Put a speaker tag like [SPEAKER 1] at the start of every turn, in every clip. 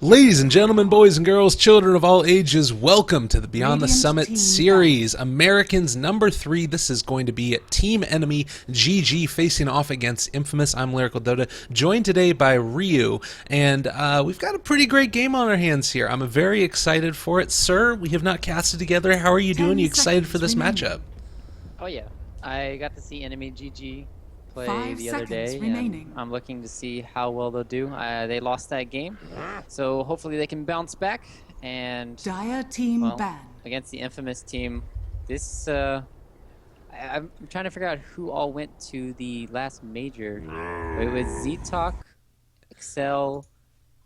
[SPEAKER 1] Ladies and gentlemen, boys and girls, children of all ages, welcome to the Beyond the Summit series. Americans #3. This is going to be Team NME GG facing off against Infamous. I'm Lyrical Dota, joined today by Ryuu, and we've got a pretty great game on our hands here. I'm very excited for it. Sir, we have not casted together. How are you doing? You excited for this matchup?
[SPEAKER 2] Oh yeah, I got to see NME GG play the other day, and I'm looking to see how well they'll do. They lost that game, so hopefully they can bounce back. And
[SPEAKER 3] Dire team ban
[SPEAKER 2] against the Infamous team. This I'm trying to figure out who all went to the last major. It was ZTalk, Excel.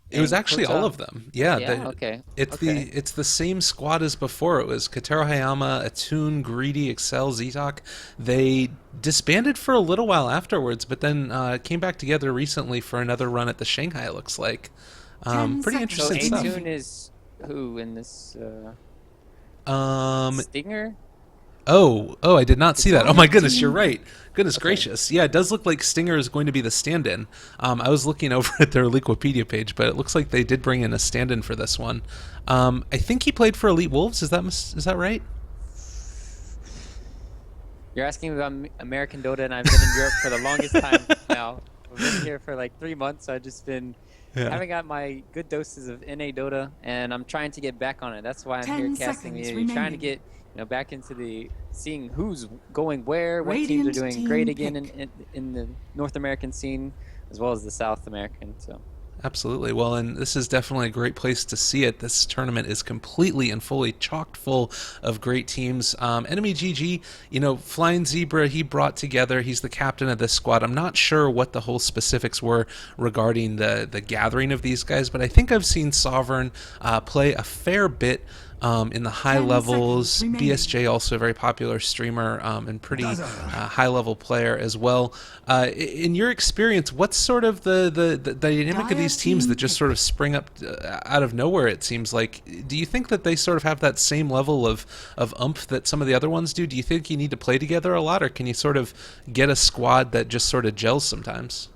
[SPEAKER 1] It was actually all of them. Yeah.
[SPEAKER 2] Okay.
[SPEAKER 1] It's the same squad as before. It was Katero Hayama, Attune, Greedy, Excel, ZTalk. They disbanded for a little while afterwards, but then came back together recently for another run at the Shanghai, it looks like. Pretty interesting
[SPEAKER 2] so
[SPEAKER 1] stuff.
[SPEAKER 2] Attune is who in this? Stinger?
[SPEAKER 1] Oh, I did not see that. Oh my goodness, you're right. Goodness gracious. Yeah, it does look like Stinger is going to be the stand-in. I was looking over at their Wikipedia page, but it looks like they did bring in a stand-in for this one. I think he played for Elite Wolves. Is that right?
[SPEAKER 2] You're asking me about American Dota, and I've been in Europe for the longest time now. I've been here for like 3 months, so I've just been having got my good doses of NA Dota, and I'm trying to get back on it. That's why I'm here casting you, trying to get back into the seeing who's going where, what teams are doing great again in the North American scene, as well as the South American. So.
[SPEAKER 1] Absolutely. Well, and this is definitely a great place to see it. This tournament is completely and fully chocked full of great teams. Enemy GG, Flying Zebra, he brought together, he's the captain of this squad. I'm not sure what the whole specifics were regarding the gathering of these guys, but I think I've seen Sovereign play a fair bit in the high levels. BSJ, also a very popular streamer and pretty high level player as well. In your experience, what's sort of the dynamic of these teams that just sort of spring up out of nowhere, it seems like? Do you think that they sort of have that same level of oomph that some of the other ones do? Do you think you need to play together a lot, or can you sort of get a squad that just sort of gels sometimes?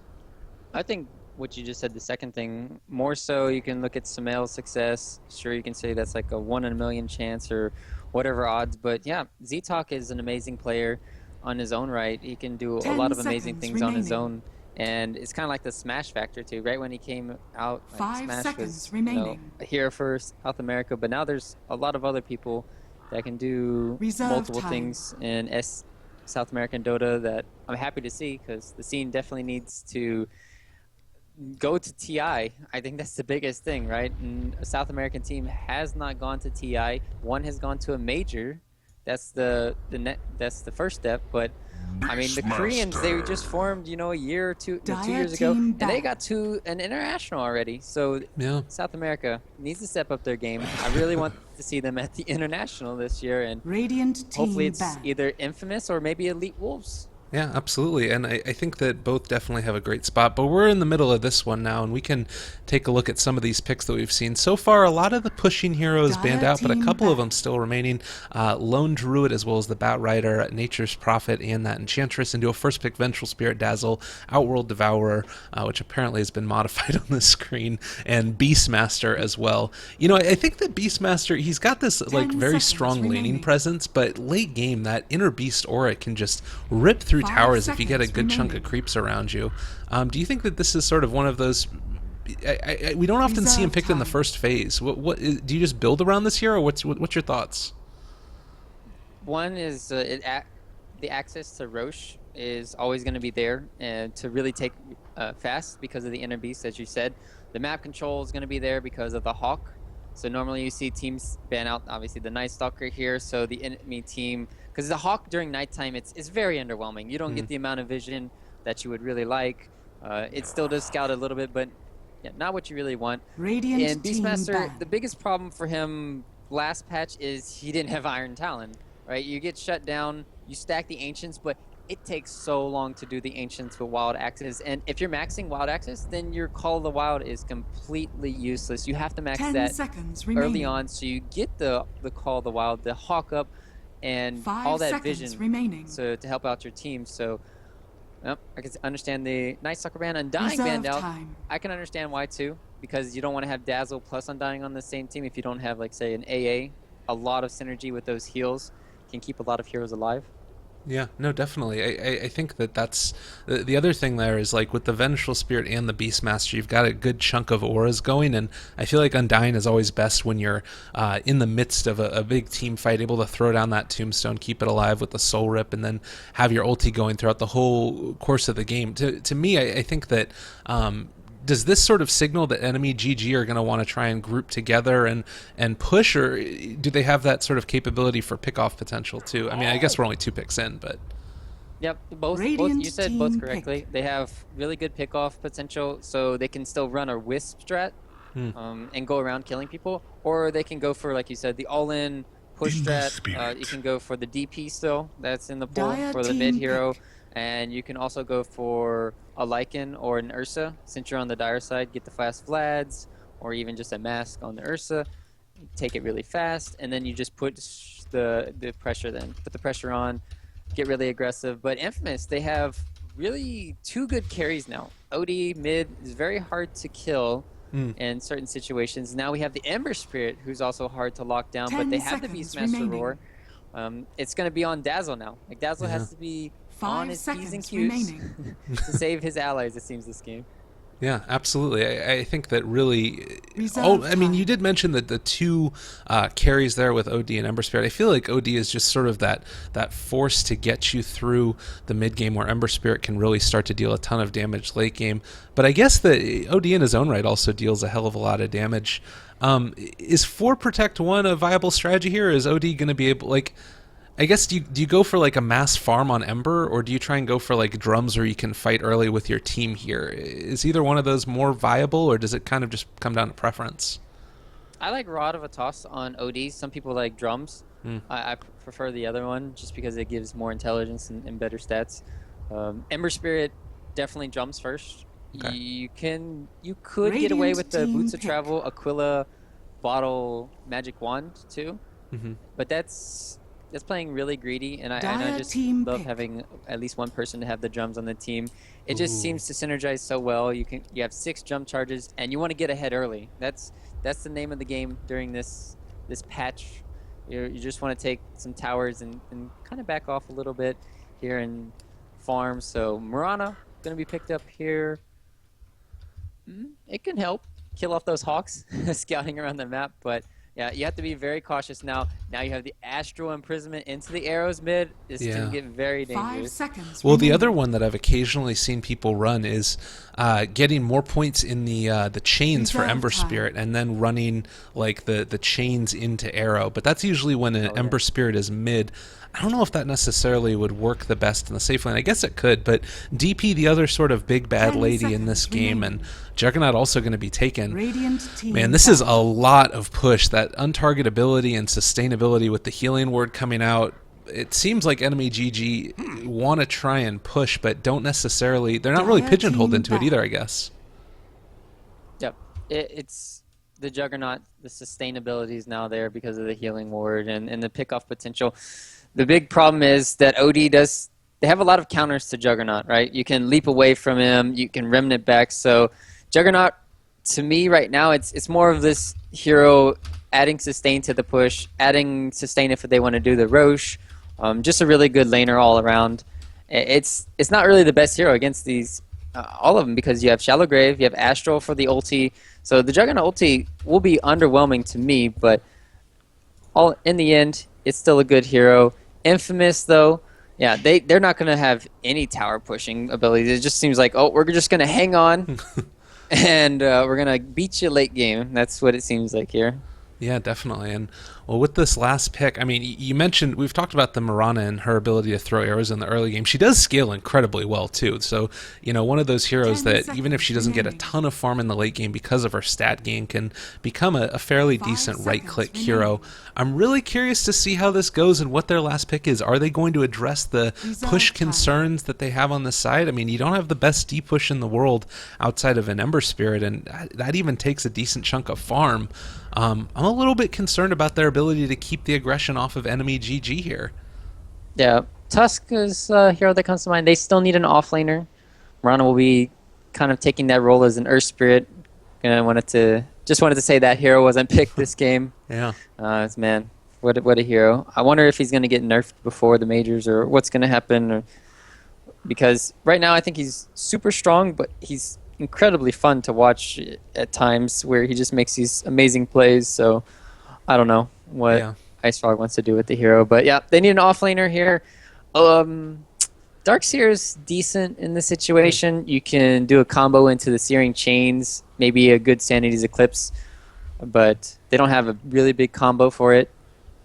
[SPEAKER 2] I think what you just said, the second thing, more so you can look at Sumail's success. Sure, you can say that's like a 1 in a million chance or whatever odds, but yeah, ZTalk is an amazing player on his own right. He can do a lot of amazing things on his own, and it's kind of like the Smash factor too. Right when he came out, like, Smash was here for South America, but now there's a lot of other people that can do multiple things in South American Dota that I'm happy to see, because the scene definitely needs to go to TI. I think that's the biggest thing, right? And a South American team has not gone to TI. One has gone to a major. That's the first step. But I mean, the Koreans, they just formed, a year or 2 years ago, and they got to an international already. So South America needs to step up their game. I really want to see them at the international this year, and hopefully it's either Infamous or maybe Elite Wolves.
[SPEAKER 1] Yeah, absolutely, and I think that both definitely have a great spot, but we're in the middle of this one now, and we can take a look at some of these picks that we've seen. So far, a lot of the pushing heroes banned out, but a couple of them still remaining. Lone Druid, as well as the Bat Rider, Nature's Prophet, and that Enchantress, and do a first pick Vengeful Spirit Dazzle, Outworld Devourer, which apparently has been modified on the screen, and Beastmaster as well. I think that Beastmaster, he's got this very strong laning presence, but late game, that Inner Beast aura can just rip through towers if you get a good chunk of creeps around you. Do you think that this is sort of one of those? We don't often see him picked in the first phase. What do you just build around this hero? What's your thoughts?
[SPEAKER 2] One is the access to Roche is always going to be there, and to really take fast because of the Inner Beast, as you said. The map control is going to be there because of the Hawk. So normally you see teams ban out, obviously, the Night Stalker here, so the enemy team, because the Hawk during nighttime, it's very underwhelming. You don't get the amount of vision that you would really like. It still does scout a little bit, but not what you really want. And Beastmaster, the biggest problem for him last patch is he didn't have Iron Talon, right? You get shut down, you stack the Ancients, but it takes so long to do the Ancients with Wild Axes, and if you're maxing Wild Axes, then your Call of the Wild is completely useless. You have to max that early on, so you get the Call of the Wild, the Hawk up, and all that vision to help out your team. So Yep, I can understand the Night Stalker ban. Undying banned
[SPEAKER 3] Reserve
[SPEAKER 2] out.
[SPEAKER 3] time.
[SPEAKER 2] I can understand why too, because you don't want to have Dazzle plus Undying on the same team if you don't have, like, say, an AA. A lot of synergy with those heals can keep a lot of heroes alive.
[SPEAKER 1] Yeah, no, definitely. I think that that's the other thing there is like with the Vengeful Spirit and the Beastmaster, you've got a good chunk of auras going, and I feel like Undying is always best when you're in the midst of a big team fight, able to throw down that Tombstone, keep it alive with the Soul Rip, and then have your ulti going throughout the whole course of the game. To me, I think that does this sort of signal that enemy GG are going to want to try and group together and push, or do they have that sort of capability for pickoff potential too? I mean, I guess we're only 2 picks in, but
[SPEAKER 2] Yep, both you
[SPEAKER 3] Radiant
[SPEAKER 2] said both
[SPEAKER 3] team
[SPEAKER 2] correctly.
[SPEAKER 3] picked.
[SPEAKER 2] They have really good pickoff potential, so they can still run a wisp strat,
[SPEAKER 1] hmm.
[SPEAKER 2] and go around killing people, or they can go for, like you said, the all-in push
[SPEAKER 4] In the
[SPEAKER 2] strat. You
[SPEAKER 4] spirit.
[SPEAKER 2] can go for the DP still, that's in the pool
[SPEAKER 3] Dire
[SPEAKER 2] for the mid
[SPEAKER 3] team
[SPEAKER 2] hero,
[SPEAKER 3] pick.
[SPEAKER 2] and you can also go for a Lycan or an Ursa since you're on the Dire side. Get the fast Vlads, or even just a mask on the Ursa. Take it really fast, and then you just put the pressure. Then put the pressure on, get really aggressive. But Infamous, they have really two good carries now. OD mid is very hard to kill
[SPEAKER 1] Mm.
[SPEAKER 2] in certain situations. Now we have the Ember Spirit, who's also hard to lock down, but
[SPEAKER 3] 10
[SPEAKER 2] they have the
[SPEAKER 3] seconds
[SPEAKER 2] Beastmaster
[SPEAKER 3] remaining.
[SPEAKER 2] Roar. It's going to be on Dazzle now. Like, Dazzle
[SPEAKER 1] Yeah.
[SPEAKER 2] has to be on
[SPEAKER 3] 5
[SPEAKER 2] his P's and
[SPEAKER 3] seconds
[SPEAKER 2] Q's
[SPEAKER 3] remaining.
[SPEAKER 2] to save his allies, it seems, this game.
[SPEAKER 1] Yeah, absolutely. I think that really.
[SPEAKER 3] Reserve
[SPEAKER 1] Oh, I mean,
[SPEAKER 3] time.
[SPEAKER 1] you did mention that the two carries there with OD and Ember Spirit. I feel like OD is just sort of that force to get you through the mid game, where Ember Spirit can really start to deal a ton of damage late game. But I guess the OD in his own right also deals a hell of a lot of damage. Is 4 Protect 1 a viable strategy here? Or is OD going to be able, like, I guess do you go for like a mass farm on Ember, or do you try and go for like drums where you can fight early with your team here? Is either one of those more viable, or does it kind of just come down to preference?
[SPEAKER 2] I like Rod of a Toss on OD. Some people like drums.
[SPEAKER 1] Mm.
[SPEAKER 2] I prefer the other one just because it gives more intelligence and better stats. Ember Spirit definitely drums first.
[SPEAKER 1] Okay.
[SPEAKER 2] You could get away
[SPEAKER 3] Radiant
[SPEAKER 2] with the
[SPEAKER 3] team
[SPEAKER 2] Boots of
[SPEAKER 3] pick.
[SPEAKER 2] Travel, Aquila, Bottle, Magic Wand too,
[SPEAKER 1] Mm-hmm.
[SPEAKER 2] but that's playing really greedy, and I
[SPEAKER 3] Dire
[SPEAKER 2] just
[SPEAKER 3] team
[SPEAKER 2] love
[SPEAKER 3] pick.
[SPEAKER 2] having at least one person to have the drums on the team. It
[SPEAKER 1] Ooh.
[SPEAKER 2] just seems to synergize so well. You have 6 jump charges, and you want to get ahead early. That's the name of the game during this patch. You just want to take some towers and kind of back off a little bit here and farm. So Murana gonna be picked up here. It can help kill off those hawks scouting around the map, but yeah, you have to be very cautious now. Now you have the Astral Imprisonment into the arrows mid. This
[SPEAKER 1] Yeah.
[SPEAKER 2] can get very
[SPEAKER 3] 5
[SPEAKER 2] dangerous.
[SPEAKER 3] seconds
[SPEAKER 1] Well, the
[SPEAKER 3] remaining.
[SPEAKER 1] other one that I've occasionally seen people run is getting more points in the chains for
[SPEAKER 3] Reserve
[SPEAKER 1] Ember
[SPEAKER 3] time.
[SPEAKER 1] Spirit, and then running like the chains into Arrow. But that's usually when an
[SPEAKER 2] Oh, yeah.
[SPEAKER 1] Ember Spirit is mid. I don't know if that necessarily would work the best in the safe lane. I guess it could, but DP, the other sort of big bad
[SPEAKER 3] 10
[SPEAKER 1] lady in this
[SPEAKER 3] seconds
[SPEAKER 1] game,
[SPEAKER 3] remaining.
[SPEAKER 1] and Juggernaut also going to be taken.
[SPEAKER 3] Radiant team
[SPEAKER 1] Man, this is
[SPEAKER 3] back.
[SPEAKER 1] a lot of push. That untargetability and sustainability with the healing ward coming out. It seems like enemy GG want to try and push, but don't necessarily. They're not really
[SPEAKER 3] Dire
[SPEAKER 1] pigeonholed
[SPEAKER 3] team
[SPEAKER 1] into it
[SPEAKER 3] back.
[SPEAKER 1] either, I guess.
[SPEAKER 2] Yep, it's the Juggernaut. The sustainability is now there because of the healing ward and the pickoff potential. The big problem is that OD does. They have a lot of counters to Juggernaut, right? You can leap away from him. You can remnant back. So Juggernaut, to me right now, it's more of this hero adding sustain to the push, adding sustain if they want to do the Roche. Just a really good laner all around. It's not really the best hero against these all of them, because you have Shallow Grave, you have Astral for the ulti. So the Juggernaut ulti will be underwhelming to me, but all in the end, it's still a good hero. Infamous though, yeah, they're not gonna have any tower pushing abilities. It just seems like, oh, we're just gonna hang on and we're gonna beat you late game. That's what it seems like here.
[SPEAKER 1] Yeah, definitely. And well, with this last pick, I mean, you mentioned we've talked about the Mirana and her ability to throw arrows in the early game. She does scale incredibly well too. So, one of those heroes
[SPEAKER 3] 10
[SPEAKER 1] that even if she doesn't get a
[SPEAKER 3] seconds
[SPEAKER 1] ton of farm in the late game because of her stat gain, can become a fairly
[SPEAKER 3] 5
[SPEAKER 1] decent right-click
[SPEAKER 3] seconds
[SPEAKER 1] hero.
[SPEAKER 3] remaining.
[SPEAKER 1] I'm really curious to see how this goes and what their last pick is. Are they going to address the
[SPEAKER 3] Reserve
[SPEAKER 1] push
[SPEAKER 3] time.
[SPEAKER 1] concerns that they have on this side? I mean, you don't have the best D push in the world outside of an Ember Spirit, and that even takes a decent chunk of farm. I'm a little bit concerned about their ability to keep the aggression off of enemy GG here.
[SPEAKER 2] Yeah, Tusk is a hero that comes to mind. They still need an offlaner. Rana will be kind of taking that role as an Earth Spirit. And I wanted to say that hero wasn't picked this game.
[SPEAKER 1] Yeah.
[SPEAKER 2] Man, what a hero. I wonder if he's going to get nerfed before the majors or what's going to happen. Because right now I think he's super strong, but he's incredibly fun to watch at times where he just makes these amazing plays. So I don't know what
[SPEAKER 1] Yeah.
[SPEAKER 2] Ice Frog wants to do with the hero. But yeah, they need an offlaner here. Darkseer is decent in this situation. You can do a combo into the Searing Chains, maybe a good Sanity's Eclipse, but they don't have a really big combo for it.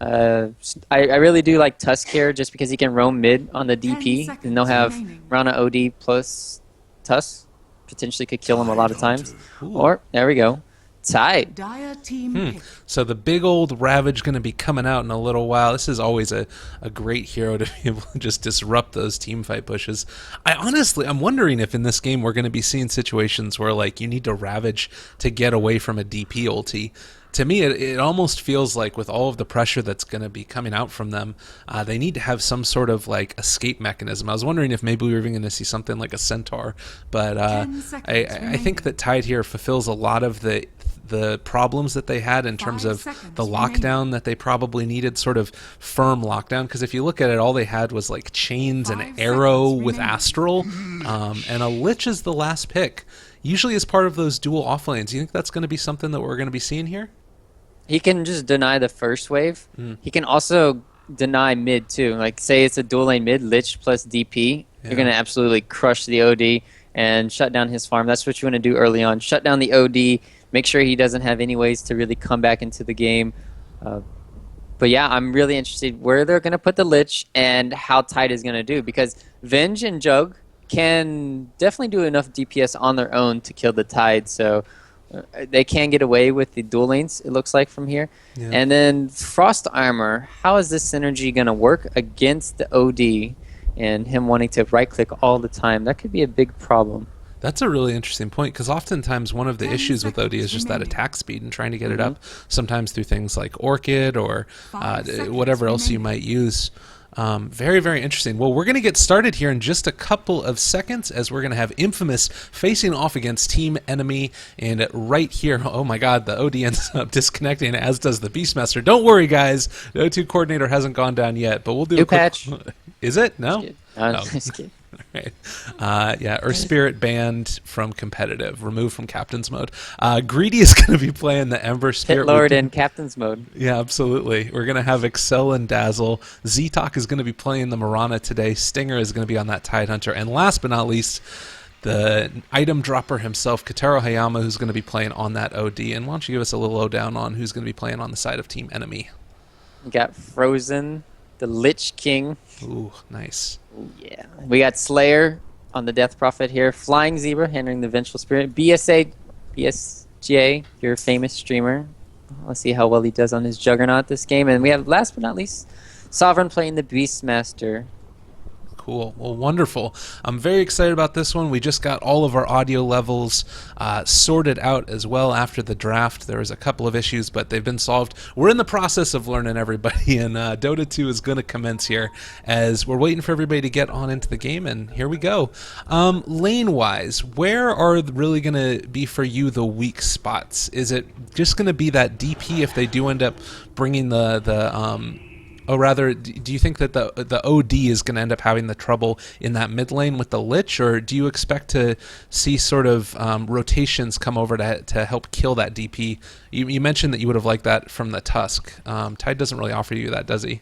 [SPEAKER 2] I really do like Tusk here just because he can roam mid on the DP, and they'll have Rana OD plus Tusk. Potentially could kill him a lot of times.
[SPEAKER 1] Ooh.
[SPEAKER 2] Or, there we go. Tied.
[SPEAKER 3] Dire team pick.
[SPEAKER 1] So the big old Ravage going to be coming out in a little while. This is always a great hero to be able to just disrupt those team fight pushes. I'm wondering if in this game we're going to be seeing situations where like you need to Ravage to get away from a DP ulti. To me, it almost feels like with all of the pressure that's going to be coming out from them, they need to have some sort of like escape mechanism. I was wondering if maybe we were even going to see something like a Centaur, but I think that Tide here fulfills a lot of the problems that they had in terms of the lockdown that they probably needed, sort of firm lockdown. Because if you look at it, all they had was like chains and arrow with Astral, and a Lich is the last pick. Usually as part of those dual offlanes. Do you think that's going to be something that we're going to be seeing here?
[SPEAKER 2] He can just deny the first wave. He can also deny mid too. Like say it's a dual lane mid, Lich plus DP.
[SPEAKER 1] Yeah.
[SPEAKER 2] You're going to absolutely crush the OD and shut down his farm. That's what you want to do early on. Shut down the OD. Make sure he doesn't have any ways to really come back into the game. But yeah, I'm really interested where they're going to put the Lich and how Tide is going to do. Because Venge and Jug can definitely do enough DPS on their own to kill the Tide. So they can get away with the dual lanes, it looks like, from here.
[SPEAKER 1] Yeah.
[SPEAKER 2] And then Frost Armor, how is this synergy going to work against the OD and him wanting to right-click all the time? That could be a big problem.
[SPEAKER 1] That's a really interesting point, because oftentimes one of the
[SPEAKER 3] 10
[SPEAKER 1] issues with OD is just that
[SPEAKER 3] remaining.
[SPEAKER 1] attack speed and trying to get it up, sometimes through things like Orchid or
[SPEAKER 3] 5 seconds
[SPEAKER 1] whatever else you might use. Very, very interesting. Well, we're going to get started here in just a couple of seconds as we're going to have Infamous facing off against Team NME. And right here, oh my god, the OD ends up disconnecting, as does the Beastmaster. Don't worry, guys. The O2 coordinator hasn't gone down yet, but we'll do
[SPEAKER 2] New
[SPEAKER 1] a quick...
[SPEAKER 2] patch.
[SPEAKER 1] Is it? No?
[SPEAKER 2] No,
[SPEAKER 1] Oh.
[SPEAKER 2] just kidding.
[SPEAKER 1] Right. Yeah, Earth Spirit banned from competitive, removed from Captain's mode. Greedy is going to be playing the Ember Spirit.
[SPEAKER 2] Pit Lord in Captain's mode.
[SPEAKER 1] Yeah, absolutely. We're going to have Excel and Dazzle. Z-Talk is going to be playing the Mirana today. Stinger is going to be on that Tide Hunter. And last but not least, the item dropper himself, Kataro Hayama, who's going to be playing on that OD. And why don't you give us a little lowdown on who's going to be playing on the side of Team NME?
[SPEAKER 2] We got Frozen, the Lich King.
[SPEAKER 1] Ooh, nice.
[SPEAKER 2] Ooh, yeah. We got Slayer on the Death Prophet here. Flying Zebra handling the Vengeful Spirit. BSJ, your famous streamer. Let's see how well he does on his Juggernaut this game. And we have, last but not least, Sovereign playing the Beastmaster.
[SPEAKER 1] Cool. Well, wonderful. I'm very excited about this one. We just got all of our audio levels sorted out as well after the draft. There was a couple of issues, but they've been solved. We're in the process of learning everybody, and Dota 2 is going to commence here as we're waiting for everybody to get on into the game, and here we go. Lane-wise, where are really going to be for you the weak spots? Is it just going to be that DP if they do end up bringing or rather, do you think that the OD is going to end up having the trouble in that mid lane with the Lich, or do you expect to see sort of rotations come over to help kill that DP? You mentioned that you would have liked that from the Tusk. Tide doesn't really offer you that, does he?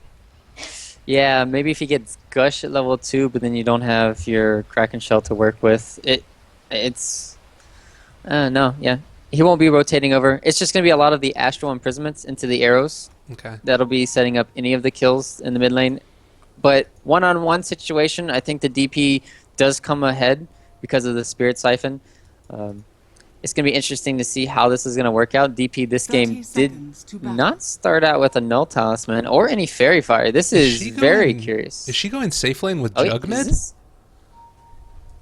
[SPEAKER 2] Yeah, maybe if he gets Gush at level 2, but then you don't have your Kraken Shell to work with. It's... no, yeah. He won't be rotating over. It's just going to be a lot of the Astral Imprisonments into the arrows.
[SPEAKER 1] Okay.
[SPEAKER 2] That'll be setting up any of the kills in the mid lane. But one-on-one situation, I think the DP does come ahead because of the Spirit Siphon. It's going to be interesting to see how this is going to work out. DP this game did not start out with a Null Talisman or any Fairy Fire. This is very curious.
[SPEAKER 1] Is she going safe lane with
[SPEAKER 2] Oh,
[SPEAKER 1] Jug mid?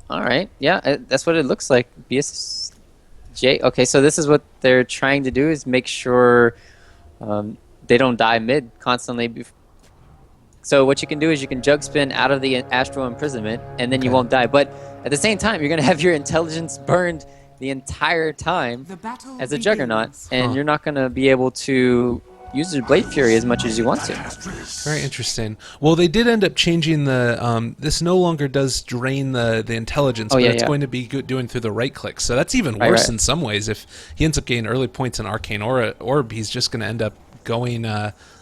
[SPEAKER 2] All right. Yeah, that's what it looks like. BSJ. Okay, so this is what they're trying to do, is make sure... they don't die mid constantly. So what you can do is you can jug spin out of the astral imprisonment, and then you
[SPEAKER 1] Okay.
[SPEAKER 2] won't die. But at the same time, you're gonna have your intelligence burned the entire time
[SPEAKER 3] The battle
[SPEAKER 2] as a juggernaut,
[SPEAKER 3] begins.
[SPEAKER 2] and
[SPEAKER 1] Huh.
[SPEAKER 2] you're not gonna be able to use your Blade Fury as much as you want to.
[SPEAKER 1] Very interesting. Well, they did end up changing the. This no longer does drain the intelligence,
[SPEAKER 2] Oh,
[SPEAKER 1] but
[SPEAKER 2] yeah,
[SPEAKER 1] it's
[SPEAKER 2] yeah.
[SPEAKER 1] going to be doing through the right click. So that's even
[SPEAKER 2] Right,
[SPEAKER 1] worse
[SPEAKER 2] right.
[SPEAKER 1] in some ways. If he ends up getting early points in Arcane Orb, he's just going to end up going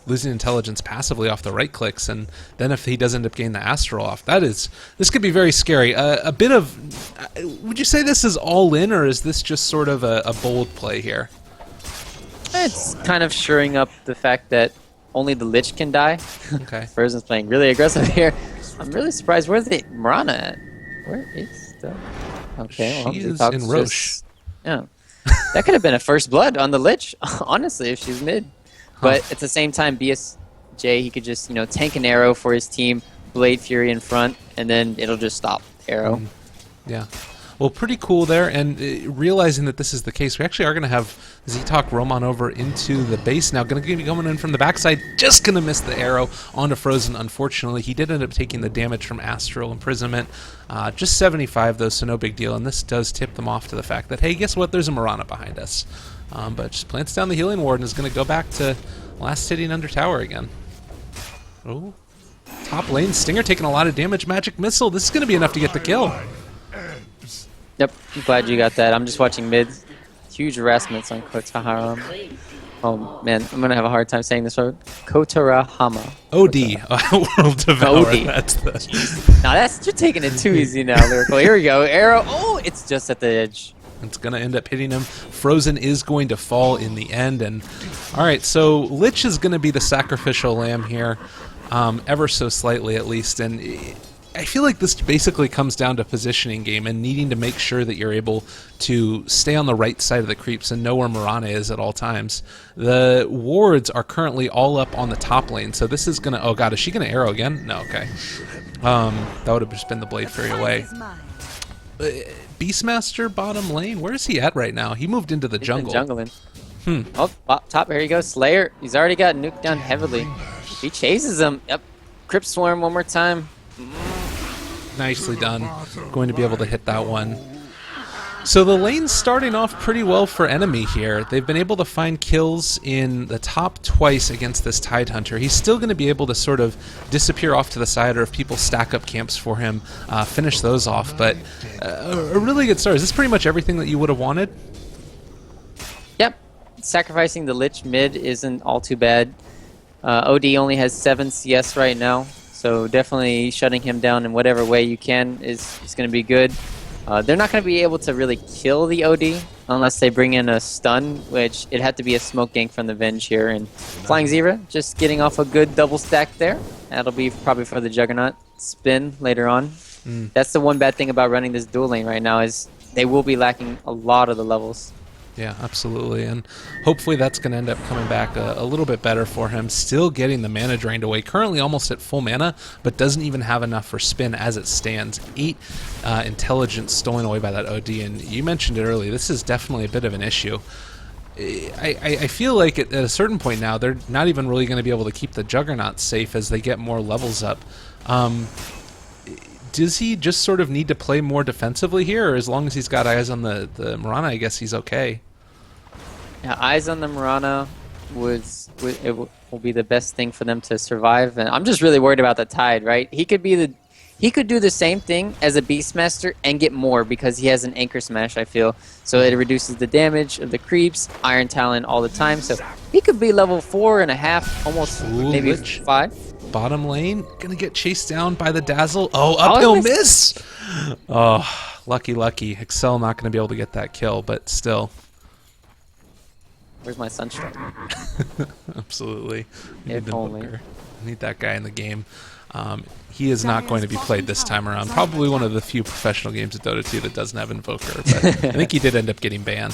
[SPEAKER 1] losing intelligence passively off the right clicks, and then if he does end up getting the Astral off, this could be very scary. A bit of. Would you say this is all in, or is this just sort of a bold play here?
[SPEAKER 2] It's kind of shoring up the fact that only the Lich can die.
[SPEAKER 1] Okay.
[SPEAKER 2] Frozen's playing really aggressive here. I'm really surprised. Where's the Mirana at? Where is the... Okay, well,
[SPEAKER 1] She is
[SPEAKER 2] Zitox's
[SPEAKER 1] in Roche.
[SPEAKER 2] just- Yeah. That could have been a first blood on the Lich, honestly, if she's mid. But at the same time, BSJ, he could just, tank an arrow for his team, Blade Fury in front, and then it'll just stop arrow.
[SPEAKER 1] Yeah. Well, pretty cool there, and realizing that this is the case, we actually are going to have Zitox roam on over into the base now. Going to be coming in from the backside, just going to miss the arrow onto Frozen, unfortunately. He did end up taking the damage from Astral Imprisonment. Just 75, though, so no big deal, and this does tip them off to the fact that, hey, guess what? There's a Mirana behind us. But just plants down the Healing Ward and is going to go back to last sitting under tower again. Oh. Top lane, Stinger taking a lot of damage. Magic Missile, this is going to be enough to get the kill.
[SPEAKER 2] Yep, I'm glad you got that. I'm just watching mid. Huge harassments on Kotaharam. Oh man, I'm gonna have a hard time saying this word. Kotarahama.
[SPEAKER 1] OD, World Devourer.
[SPEAKER 2] OD.
[SPEAKER 1] That's the.
[SPEAKER 2] Now you're taking it too easy now, Lyrical. Here we go. Arrow. Oh, it's just at the edge.
[SPEAKER 1] It's going to end up hitting him. Frozen is going to fall in the end. And all right, so Lich is going to be the sacrificial lamb here, ever so slightly at least. And I feel like this basically comes down to positioning game and needing to make sure that you're able to stay on the right side of the creeps and know where Mirana is at all times. The wards are currently all up on the top lane, so this is going to... Oh god, is she going to arrow again? No, okay. That would have just been the Blade Fury away. Beastmaster bottom lane, where is he at right now? He moved into the
[SPEAKER 2] He's been
[SPEAKER 1] jungle.
[SPEAKER 2] jungling. Oh, top. Here you go. Slayer. He's already got nuked down heavily. He chases him. Yep. Crypt Swarm one more time.
[SPEAKER 1] Nicely done. Going to be able to hit that one. So the lane's starting off pretty well for NME here. They've been able to find kills in the top twice against this Tide Hunter. He's still going to be able to sort of disappear off to the side, or if people stack up camps for him, finish those off. But a really good start. Is this pretty much everything that you would have wanted?
[SPEAKER 2] Yep. Sacrificing the Lich mid isn't all too bad. OD only has 7 CS right now, so definitely shutting him down in whatever way you can is going to be good. They're not going to be able to really kill the OD unless they bring in a stun, which it had to be a smoke gank from the Venge here. And Flying Zebra just getting off a good double stack there. That'll be probably for the Juggernaut spin later on. That's the one bad thing about running this dual lane right now is they will be lacking a lot of the levels.
[SPEAKER 1] Yeah, absolutely, and hopefully that's going to end up coming back a little bit better for him. Still getting the mana drained away. Currently almost at full mana, but doesn't even have enough for spin as it stands. 8 intelligence stolen away by that OD, and you mentioned it earlier. This is definitely a bit of an issue. I feel like at a certain point now, they're not even really going to be able to keep the Juggernaut safe as they get more levels up. Does he just sort of need to play more defensively here, or as long as he's got eyes on the Mirana, I guess he's okay?
[SPEAKER 2] Yeah, eyes on the Mirana will be the best thing for them to survive. And I'm just really worried about the Tide, right? He could do the same thing as a Beastmaster and get more because he has an Anchor Smash, I feel. So it reduces the damage of the creeps, Iron Talon all the time. So he could be level 4.5, almost maybe
[SPEAKER 1] Lich.
[SPEAKER 2] 5.
[SPEAKER 1] Bottom lane, gonna get chased down by the Dazzle. Oh, uphill miss! Oh, lucky. Excel not gonna be able to get that kill, but still.
[SPEAKER 2] Where's my Sunstrike?
[SPEAKER 1] Absolutely. We
[SPEAKER 2] If
[SPEAKER 1] need the
[SPEAKER 2] only.
[SPEAKER 1] Booker. We need that guy in the game. He is not going to be played this time around. Probably one of the few professional games of Dota 2 that doesn't have Invoker, but I think he did end up getting banned.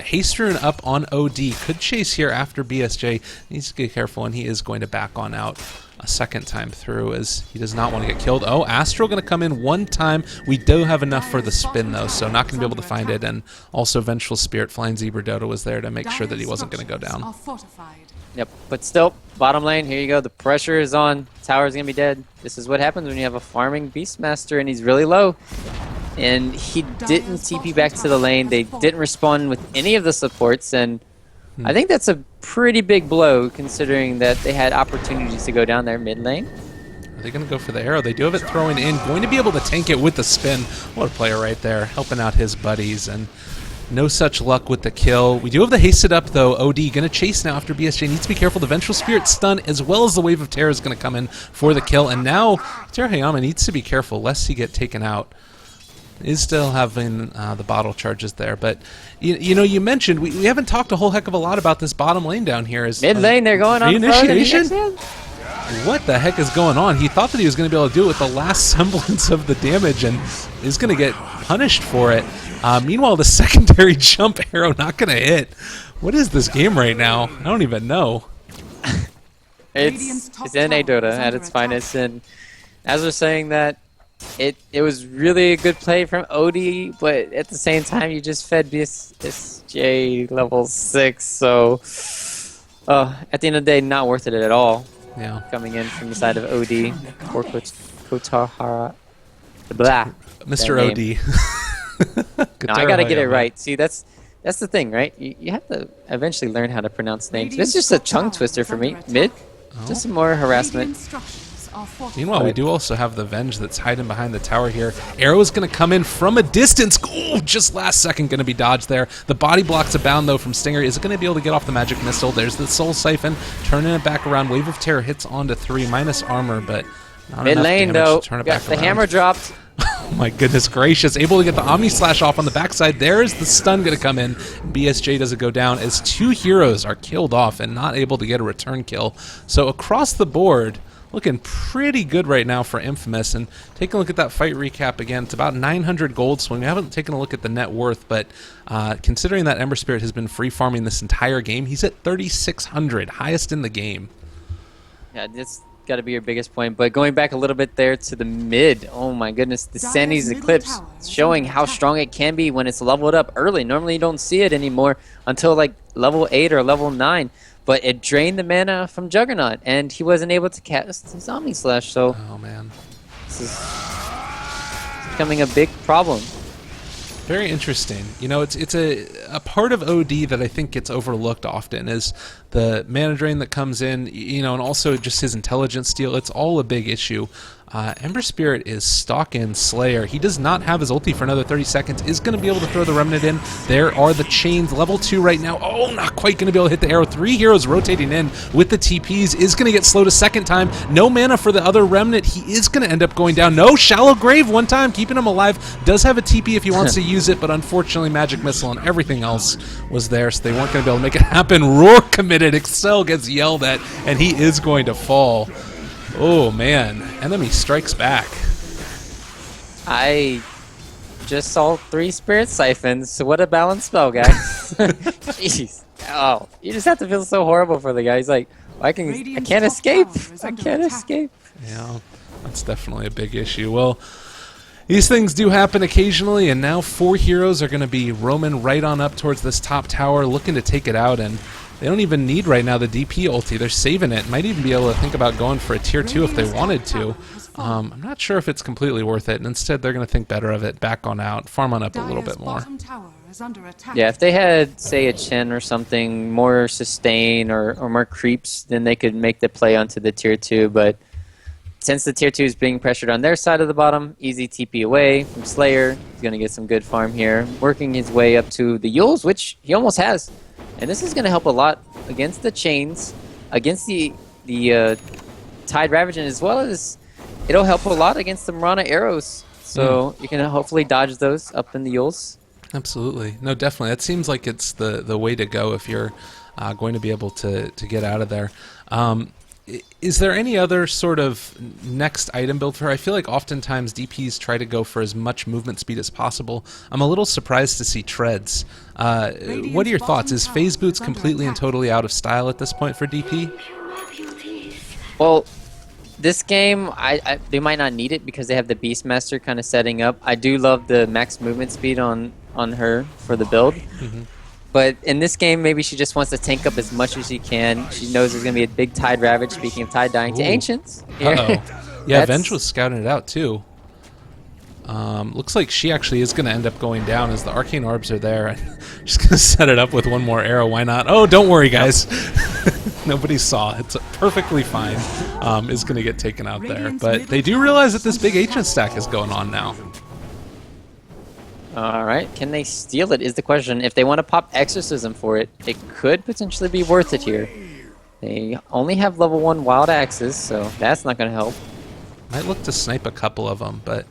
[SPEAKER 1] Haste Rune up on OD. Could chase here after BSJ. Needs to get careful, and he is going to back on out a second time through as he does not want to get killed. Oh, Astral going to come in one time. We do have enough for the spin, though, so not going to be able to find it. And also Vengeful Spirit, Flying Zebra Dota was there to make sure that he wasn't going to go down.
[SPEAKER 3] Are fortified.
[SPEAKER 2] Yep, but still, bottom lane, here you go. The pressure is on. Tower's going to be dead. This is what happens when you have a farming Beastmaster and he's really low. And he didn't TP back to the lane. They didn't respond with any of the supports. And I think that's a pretty big blow considering that they had opportunities to go down there mid lane.
[SPEAKER 1] Are they going to go for the arrow? They do have it throwing in. Going to be able to tank it with the spin. What a player right there, helping out his buddies. And no such luck with the kill. We do have the hasted up, though. OD going to chase now after BSJ. Needs to be careful. The Vengeful Spirit stun, as well as the Wave of Terror is going to come in for the kill. And now, Terahayama needs to be careful, lest he get taken out. Is still having the bottle charges there. But, you know, you mentioned, we haven't talked a whole heck of a lot about this bottom lane down here.
[SPEAKER 2] Mid lane, they're going on
[SPEAKER 1] reinitiation? What the heck is going on? He thought that he was going to be able to do it with the last semblance of the damage and is going to get punished for it. Meanwhile, the secondary jump arrow not going to hit. What is this game right now? I don't even know.
[SPEAKER 2] It's NA Dota at its finest, and as we're saying that, it was really a good play from OD, but at the same time, you just fed BSJ level 6, so at the end of the day, not worth it at all.
[SPEAKER 1] Yeah.
[SPEAKER 2] Coming in from the side of OD, or Kotahara, blah.
[SPEAKER 1] Mr. OD.
[SPEAKER 2] No, I gotta get it right. See, that's the thing, right? You have to eventually learn how to pronounce names. It's just a tongue twister for me. Mid, just some more harassment.
[SPEAKER 1] Meanwhile, we do also have the Venge that's hiding behind the tower here. Arrow is going to come in from a distance. Oh, just last second going to be dodged there. The body blocks abound, though, from Stinger. Is it going to be able to get off the Magic Missile? There's the Soul Siphon, turning it back around. Wave of Terror hits onto 3, minus armor, but not
[SPEAKER 2] mid
[SPEAKER 1] enough
[SPEAKER 2] lane,
[SPEAKER 1] damage
[SPEAKER 2] though.
[SPEAKER 1] to turn it
[SPEAKER 2] Got
[SPEAKER 1] back
[SPEAKER 2] the
[SPEAKER 1] around.
[SPEAKER 2] hammer dropped.
[SPEAKER 1] Oh my goodness gracious. Able to get the Omni Slash off on the backside. There's the stun going to come in. BSJ doesn't go down as 2 heroes are killed off and not able to get a return kill. So across the board, looking pretty good right now for Infamous. And taking a look at that fight recap again, it's about 900 gold swing. We haven't taken a look at the net worth, but considering that Ember Spirit has been free farming this entire game, he's at 3,600, highest in the game.
[SPEAKER 2] Yeah, that's got to be your biggest point. But going back a little bit there to the mid, oh my goodness, the Sandy's Eclipse showing how strong it can be when it's leveled up early. Normally you don't see it anymore until like level 8 or level 9. But it drained the mana from Juggernaut, and he wasn't able to cast his Omni Slash, so
[SPEAKER 1] Oh man.
[SPEAKER 2] this is becoming a big problem.
[SPEAKER 1] Very interesting. You know, it's a part of OD that I think gets overlooked often is the mana drain that comes in, you know, and also just his intelligence steal. It's all a big issue. Ember Spirit is stalking Slayer. He does not have his ulti for another 30 seconds. Is going to be able to throw the Remnant in. There are the chains. Level 2 right now. Oh, not quite going to be able to hit the arrow. 3 heroes rotating in with the TPs. Is going to get slowed a second time. No mana for the other Remnant. He is going to end up going down. No, Shallow Grave one time, keeping him alive. Does have a TP if he wants to use it, but unfortunately Magic Missile and everything else was there, so they weren't going to be able to make it happen. Roar committed. Excel gets yelled at, and he is going to fall. Oh man, Enemy strikes back.
[SPEAKER 2] I just saw 3 Spirit Siphons, so what a balanced spell, guys. Jeez. Oh, you just have to feel so horrible for the guy. He's like, I can't escape. I can't escape.
[SPEAKER 1] Yeah, that's definitely a big issue. Well, these things do happen occasionally, and now 4 heroes are going to be roaming right on up towards this top tower, looking to take it out, and they don't even need right now the DP ulti. They're saving it. Might even be able to think about going for a tier 2 if they wanted to. I'm not sure if it's completely worth it, and instead they're going to think better of it, back on out, farm on up a little bit more.
[SPEAKER 2] Yeah, if they had, say, a Chen or something, more sustain or more creeps, then they could make the play onto the tier 2, but since the tier 2 is being pressured on their side of the bottom, easy TP away from Slayer. He's going to get some good farm here, working his way up to the Yules, which he almost has. And this is going to help a lot against the chains, against the Tide Ravaging, as well as it'll help a lot against the Mirana arrows. So you can hopefully dodge those up in the Yules.
[SPEAKER 1] Absolutely. No, definitely. That seems like it's the way to go if you're going to be able to get out of there. Is there any other sort of next item build for her? I feel like oftentimes DPs try to go for as much movement speed as possible. I'm a little surprised to see treads. What are your thoughts? Is phase boots completely and totally out of style at this point for DP?
[SPEAKER 2] Well, this game, they might not need it because they have the Beastmaster kind of setting up. I do love the max movement speed on her for the build. but in this game, maybe she just wants to tank up as much as she can. She knows there's going to be a big Tide Ravage. Speaking of Tide dying to
[SPEAKER 1] Ooh.
[SPEAKER 2] Ancients. Here.
[SPEAKER 1] Uh-oh. Yeah,
[SPEAKER 2] That's-
[SPEAKER 1] Venge was scouting it out, too. Looks like she actually is going to end up going down as the Arcane Orbs are there. Just going to set it up with one more arrow. Why not? Oh, don't worry, guys. Nobody saw. It's perfectly fine. Is going to get taken out there. But they do realize that this big Ancient stack is going on now.
[SPEAKER 2] All right, can they steal it is the question. If they want to pop Exorcism for it, it could potentially be worth it here. They only have level 1 Wild Axes, so that's not going to help.
[SPEAKER 1] Might look to snipe a couple of them, but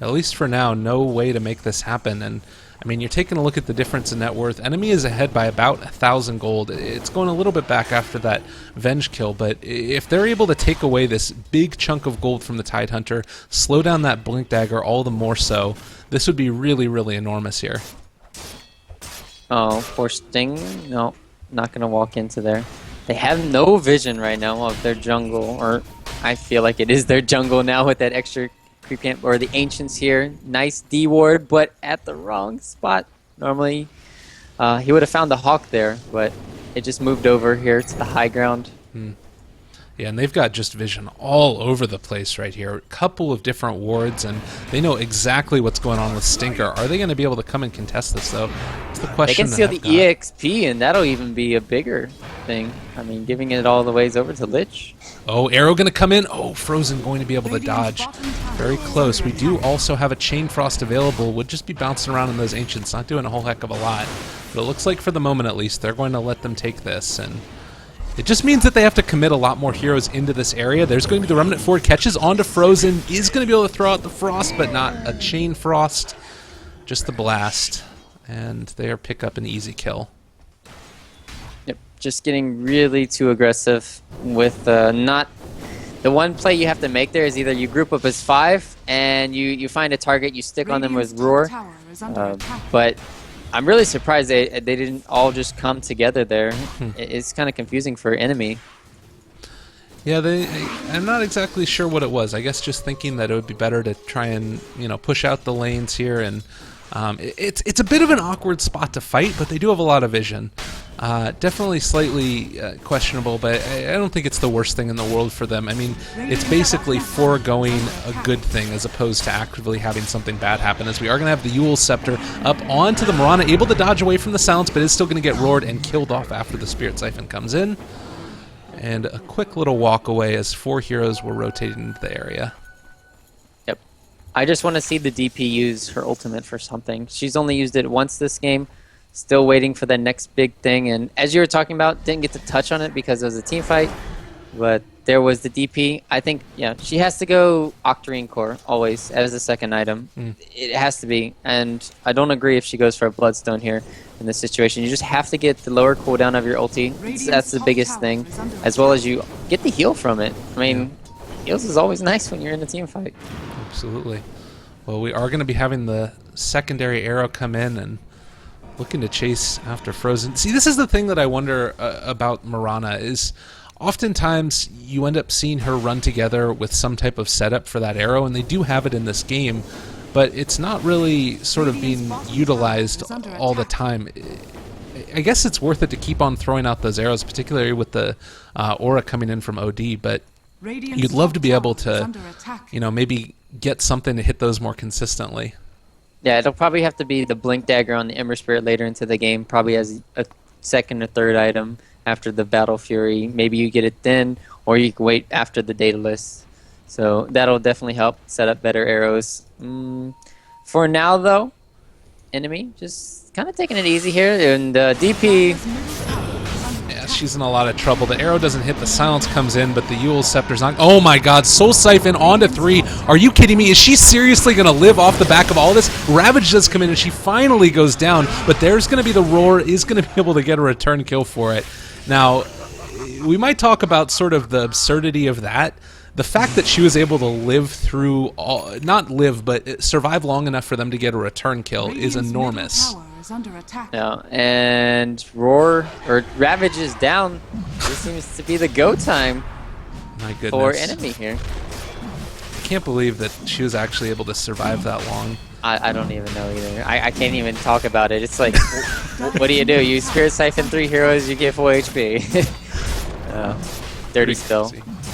[SPEAKER 1] at least for now, no way to make this happen. And I mean, you're taking a look at the difference in net worth. Enemy is ahead by about 1,000 gold. It's going a little bit back after that Venge kill, but if they're able to take away this big chunk of gold from the Tidehunter, slow down that Blink Dagger all the more so, this would be really, really enormous here.
[SPEAKER 2] Oh, poor Sting. No, not going to walk into there. They have no vision right now of their jungle, or I feel like it is their jungle now with that extra creep camp, or the Ancients here. Nice D ward, but at the wrong spot. Normally, he would have found the Hawk there, but it just moved over here to the high ground.
[SPEAKER 1] Yeah, and they've got just vision all over the place right here. A couple of different wards, and they know exactly what's going on with Stinker. Are they going to be able to come and contest this, though? It's the question.
[SPEAKER 2] They can
[SPEAKER 1] that
[SPEAKER 2] steal
[SPEAKER 1] I've
[SPEAKER 2] the
[SPEAKER 1] got.
[SPEAKER 2] EXP, and that'll even be a bigger thing. I mean, giving it all the ways over to Lich.
[SPEAKER 1] Oh, arrow going to come in. Oh, Frozen going to be able to dodge. Very close. We do also have a Chain Frost available. Would just be bouncing around in those Ancients, not doing a whole heck of a lot. But it looks like for the moment, at least, they're going to let them take this, and it just means that they have to commit a lot more heroes into this area. There's going to be the Remnant Forward catches onto Frozen. Is going to be able to throw out the Frost, but not a Chain Frost. Just the Blast. And they pick up an easy kill.
[SPEAKER 2] Yep, just getting really too aggressive with not... The one play you have to make there is either you group up as 5 and you find a target, you stick on them with Roar. But I'm really surprised they didn't all just come together there. It's kind of confusing for Enemy.
[SPEAKER 1] Yeah, I'm not exactly sure what it was. I guess just thinking that it would be better to try and, push out the lanes here, and it's a bit of an awkward spot to fight, but they do have a lot of vision. Definitely slightly questionable, but I don't think it's the worst thing in the world for them. I mean, it's basically foregoing a good thing as opposed to actively having something bad happen, as we are going to have the Yule Scepter up onto the Mirana, able to dodge away from the silence, but is still going to get roared and killed off after the Spirit Siphon comes in. And a quick little walk away as 4 heroes were rotating into the area.
[SPEAKER 2] Yep. I just want to see the DP use her ultimate for something. She's only used it once this game. Still waiting for the next big thing. And as you were talking about, didn't get to touch on it because it was a team fight. But there was the DP. I think, yeah, she has to go Octarine Core always as the second item. It has to be. And I don't agree if she goes for a Bloodstone here in this situation. You just have to get the lower cooldown of your ulti. That's the biggest thing. As well as you get the heal from it. I mean, heals is always nice when you're in a team fight.
[SPEAKER 1] Absolutely. Well, we are going to be having the secondary arrow come in and looking to chase after Frozen. See, this is the thing that I wonder about Mirana is oftentimes you end up seeing her run together with some type of setup for that arrow, and they do have it in this game, but it's not really sort of being utilized all the time. I guess it's worth it to keep on throwing out those arrows, particularly with the aura coming in from OD, but you'd love to be able to, maybe get something to hit those more consistently.
[SPEAKER 2] Yeah, it'll probably have to be the Blink Dagger on the Ember Spirit later into the game, probably as a second or third item after the Battle Fury. Maybe you get it then, or you can wait after the Daedalus. So that'll definitely help set up better arrows. For now, though, Enemy just kind of taking it easy here, and DP...
[SPEAKER 1] Yeah, she's in a lot of trouble. The arrow doesn't hit, the silence comes in, but the Yule Scepter's not... Oh my god, Soul Siphon onto 3. Are you kidding me? Is she seriously going to live off the back of all this? Ravage does come in and she finally goes down, but there's going to be the Roar, is going to be able to get a return kill for it. Now, we might talk about sort of the absurdity of that. The fact that she was able to live through, not live, but survive long enough for them to get a return kill is enormous.
[SPEAKER 2] Yeah, and Roar, or Ravage is down. This seems to be the go time
[SPEAKER 1] My goodness.
[SPEAKER 2] for Enemy here.
[SPEAKER 1] I can't believe that she was actually able to survive that long.
[SPEAKER 2] I don't even know either. I can't even talk about it. It's like, what do? You Spirit Siphon 3 heroes, you get full HP. Dirty spill.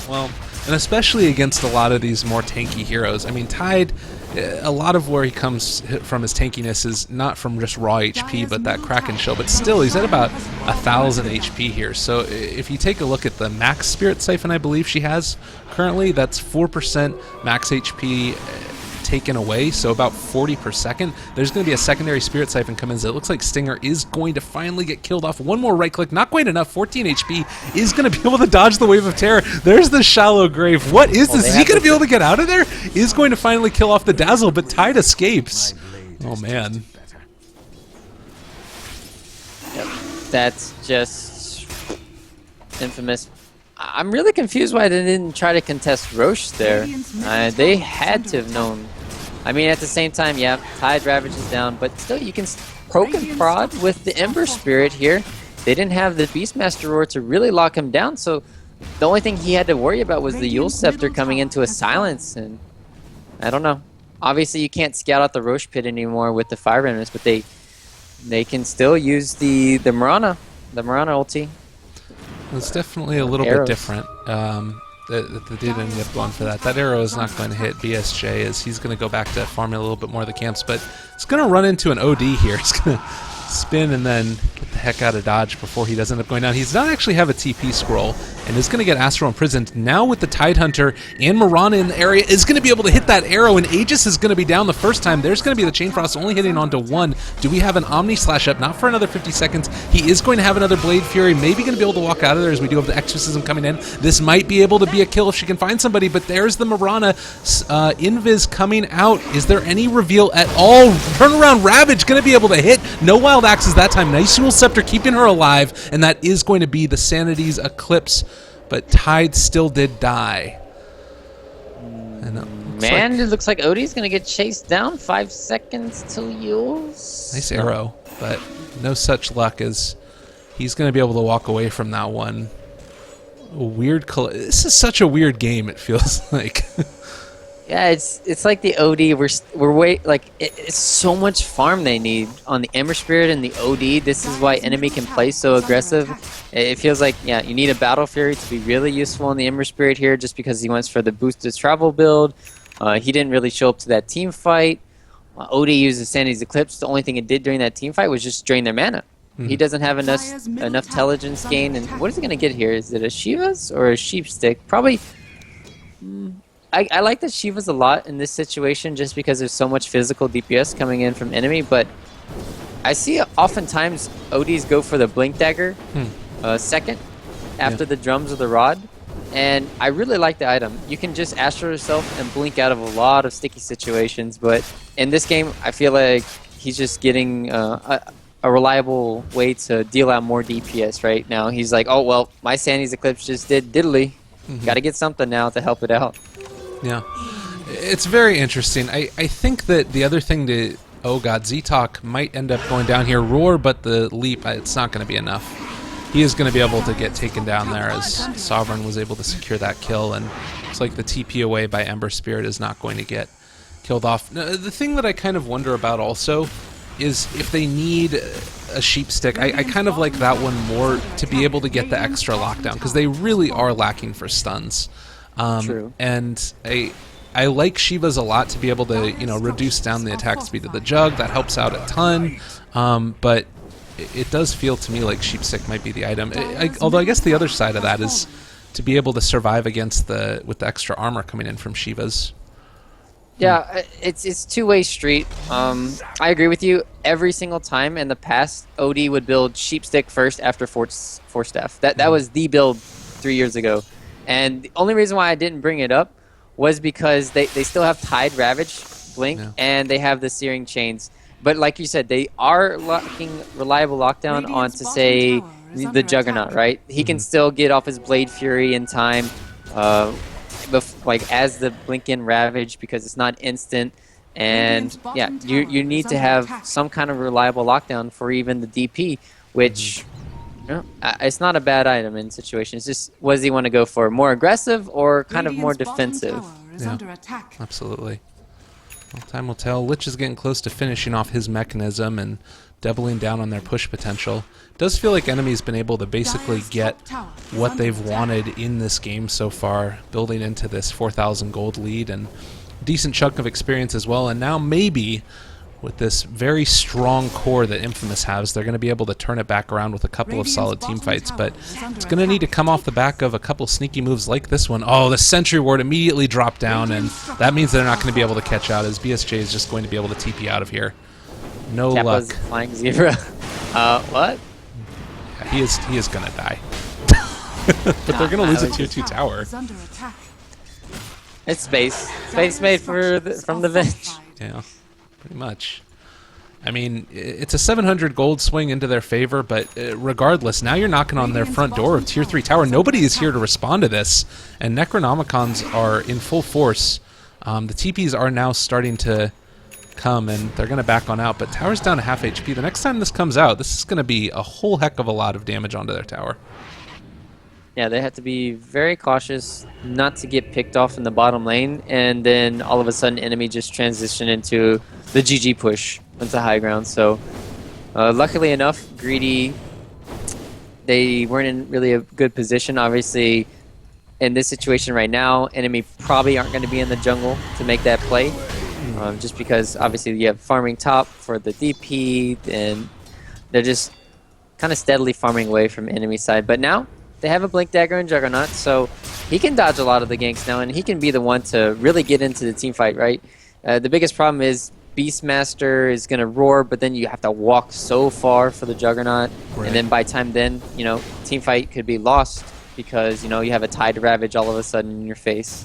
[SPEAKER 1] Well, and especially against a lot of these more tanky heroes. I mean, Tide, a lot of where he comes from his tankiness is not from just raw HP, but that Kraken Shell. But still, he's at about 1,000 HP here. So if you take a look at the max Spirit Siphon, I believe she has currently, that's 4% max HP taken away, so about 40 per second. There's going to be a secondary Spirit Siphon come in. It looks like Stinger is going to finally get killed off. One more right click, not quite enough. 14 HP is going to be able to dodge the Wave of Terror. There's the Shallow Grave. What is this? Is he going to be able to get out of there? Is going to finally kill off the Dazzle, but Tide escapes. Oh man.
[SPEAKER 2] Yep. That's just infamous. I'm really confused why they didn't try to contest Roche there. They had to have known. I mean, at the same time, yeah, Tide Ravage is down, but still you can poke and prod with the Ember Spirit here. They didn't have the Beastmaster Roar to really lock him down, so the only thing he had to worry about was the Yule Scepter coming into a silence, and I don't know. Obviously, you can't scout out the Roche Pit anymore with the Fire Remnants, but they can still use the Mirana ulti.
[SPEAKER 1] It's definitely a little bit different. They did end up going for that. That arrow is not going to hit BSJ, as he's going to go back to farming a little bit more of the camps, but it's going to run into an OD here. It's going to spin and then get the heck out of dodge before he does end up going down. He does not actually have a TP scroll and is going to get Astro imprisoned. Now with the Tidehunter and Mirana in the area, is going to be able to hit that arrow, and Aegis is going to be down the first time. There's going to be the Chain Frost only hitting onto one. Do we have an Omni Slash up? Not for another 50 seconds. He is going to have another Blade Fury, maybe going to be able to walk out of there, as we do have the Exorcism coming in. This might be able to be a kill if she can find somebody, but there's the Mirana. Invis coming out. Is there any reveal at all? Turnaround Ravage going to be able to hit. No Wild Axes that time. Nice Yule Scepter keeping her alive, and that is going to be the Sanity's Eclipse, but Tide still did die. And
[SPEAKER 2] it looks like Odie's going to get chased down. 5 seconds till Yule's.
[SPEAKER 1] Nice arrow, but no such luck, as he's going to be able to walk away from that one. This is such a weird game, it feels like.
[SPEAKER 2] Yeah, it's like the OD. It's so much farm they need on the Ember Spirit and the OD. This is why NME can play so aggressive. It feels like, yeah, you need a Battle Fury to be really useful in the Ember Spirit here, just because he went for the boosted travel build. He didn't really show up to that team fight. OD used the Sanity's Eclipse. The only thing it did during that team fight was just drain their mana. He doesn't have enough intelligence gain. And what is he going to get here? Is it a Shiva's or a Sheep Stick? Probably. I like the Shivas a lot in this situation, just because there's so much physical DPS coming in from enemy, but I see oftentimes ODs go for the Blink Dagger second after the Drums or the Rod, and I really like the item. You can just Astro yourself and blink out of a lot of sticky situations, but in this game I feel like he's just getting a reliable way to deal out more DPS right now. He's like, oh well, my Sanity's Eclipse just did diddly. Gotta get something now to help it out.
[SPEAKER 1] Yeah, it's very interesting. I think that the other thing to... Oh god, Z-Talk might end up going down here. Roar, but the leap, it's not going to be enough. He is going to be able to get taken down there, as Sovereign was able to secure that kill, and it's like the TP away by Ember Spirit is not going to get killed off. Now, the thing that I kind of wonder about also is if they need a Sheep Stick. I kind of like that one more to be able to get the extra lockdown, because they really are lacking for stuns.
[SPEAKER 2] True.
[SPEAKER 1] And I like Shiva's a lot to be able to, reduce down the attack speed of the Jug. That helps out a ton. But it does feel to me like Sheep Stick might be the item. Although I guess the other side of that is to be able to survive against with the extra armor coming in from Shiva's.
[SPEAKER 2] Yeah, it's two-way street. I agree with you. Every single time in the past, OD would build Sheep Stick first after Force Staff. That was the build 3 years ago. And the only reason why I didn't bring it up was because they still have Tide Ravage, Blink, and they have the Searing Chains. But like you said, they are locking reliable lockdown onto, say, the Juggernaut, right? He can still get off his Blade Fury in time, as the Blink in Ravage, because it's not instant. And yeah, you need to have some kind of reliable lockdown for even the DP, which... it's not a bad item in situations. Just what does he want to go for? More aggressive or kind of more defensive?
[SPEAKER 1] Yeah, absolutely. Well, time will tell. Lich is getting close to finishing off his mechanism and doubling down on their push potential. It does feel like enemy's been able to basically get what they've wanted in this game so far, building into this 4,000 gold lead and decent chunk of experience as well. And now maybe with this very strong core that Infamous has, they're going to be able to turn it back around with a couple of solid team fights, but it's going to need to come off the back of a couple sneaky moves like this one. Oh, the Sentry Ward immediately dropped down, and that means they're not going to be able to catch out, as BSJ is just going to be able to TP out of here. No
[SPEAKER 2] Kappa's
[SPEAKER 1] luck.
[SPEAKER 2] flying zebra. What?
[SPEAKER 1] Yeah, he is going to die. But they're going to lose a tier 2 tower.
[SPEAKER 2] It's space. Space made from the bench.
[SPEAKER 1] Yeah, pretty much. I mean, it's a 700 gold swing into their favor, but regardless, now you're knocking on their front door of tier 3 tower. Nobody is here to respond to this, and Necronomicons are in full force. The TPs are now starting to come, and they're going to back on out, but tower's down to half HP. The next time this comes out, this is going to be a whole heck of a lot of damage onto their tower.
[SPEAKER 2] Yeah, they have to be very cautious not to get picked off in the bottom lane, and then all of a sudden enemy just transition into the GG push into high ground. So luckily enough, Greedy, they weren't in really a good position. Obviously, in this situation right now, enemy probably aren't going to be in the jungle to make that play, just because obviously you have farming top for the DP, and they're just kind of steadily farming away from enemy side. But now they have a Blink Dagger and Juggernaut, so he can dodge a lot of the ganks now, and he can be the one to really get into the team fight, right? The biggest problem is Beastmaster is going to roar, but then you have to walk so far for the Juggernaut,
[SPEAKER 1] Right.
[SPEAKER 2] and then by time then, you know, team fight could be lost because, you know, you have a Tide Ravage all of a sudden in your face.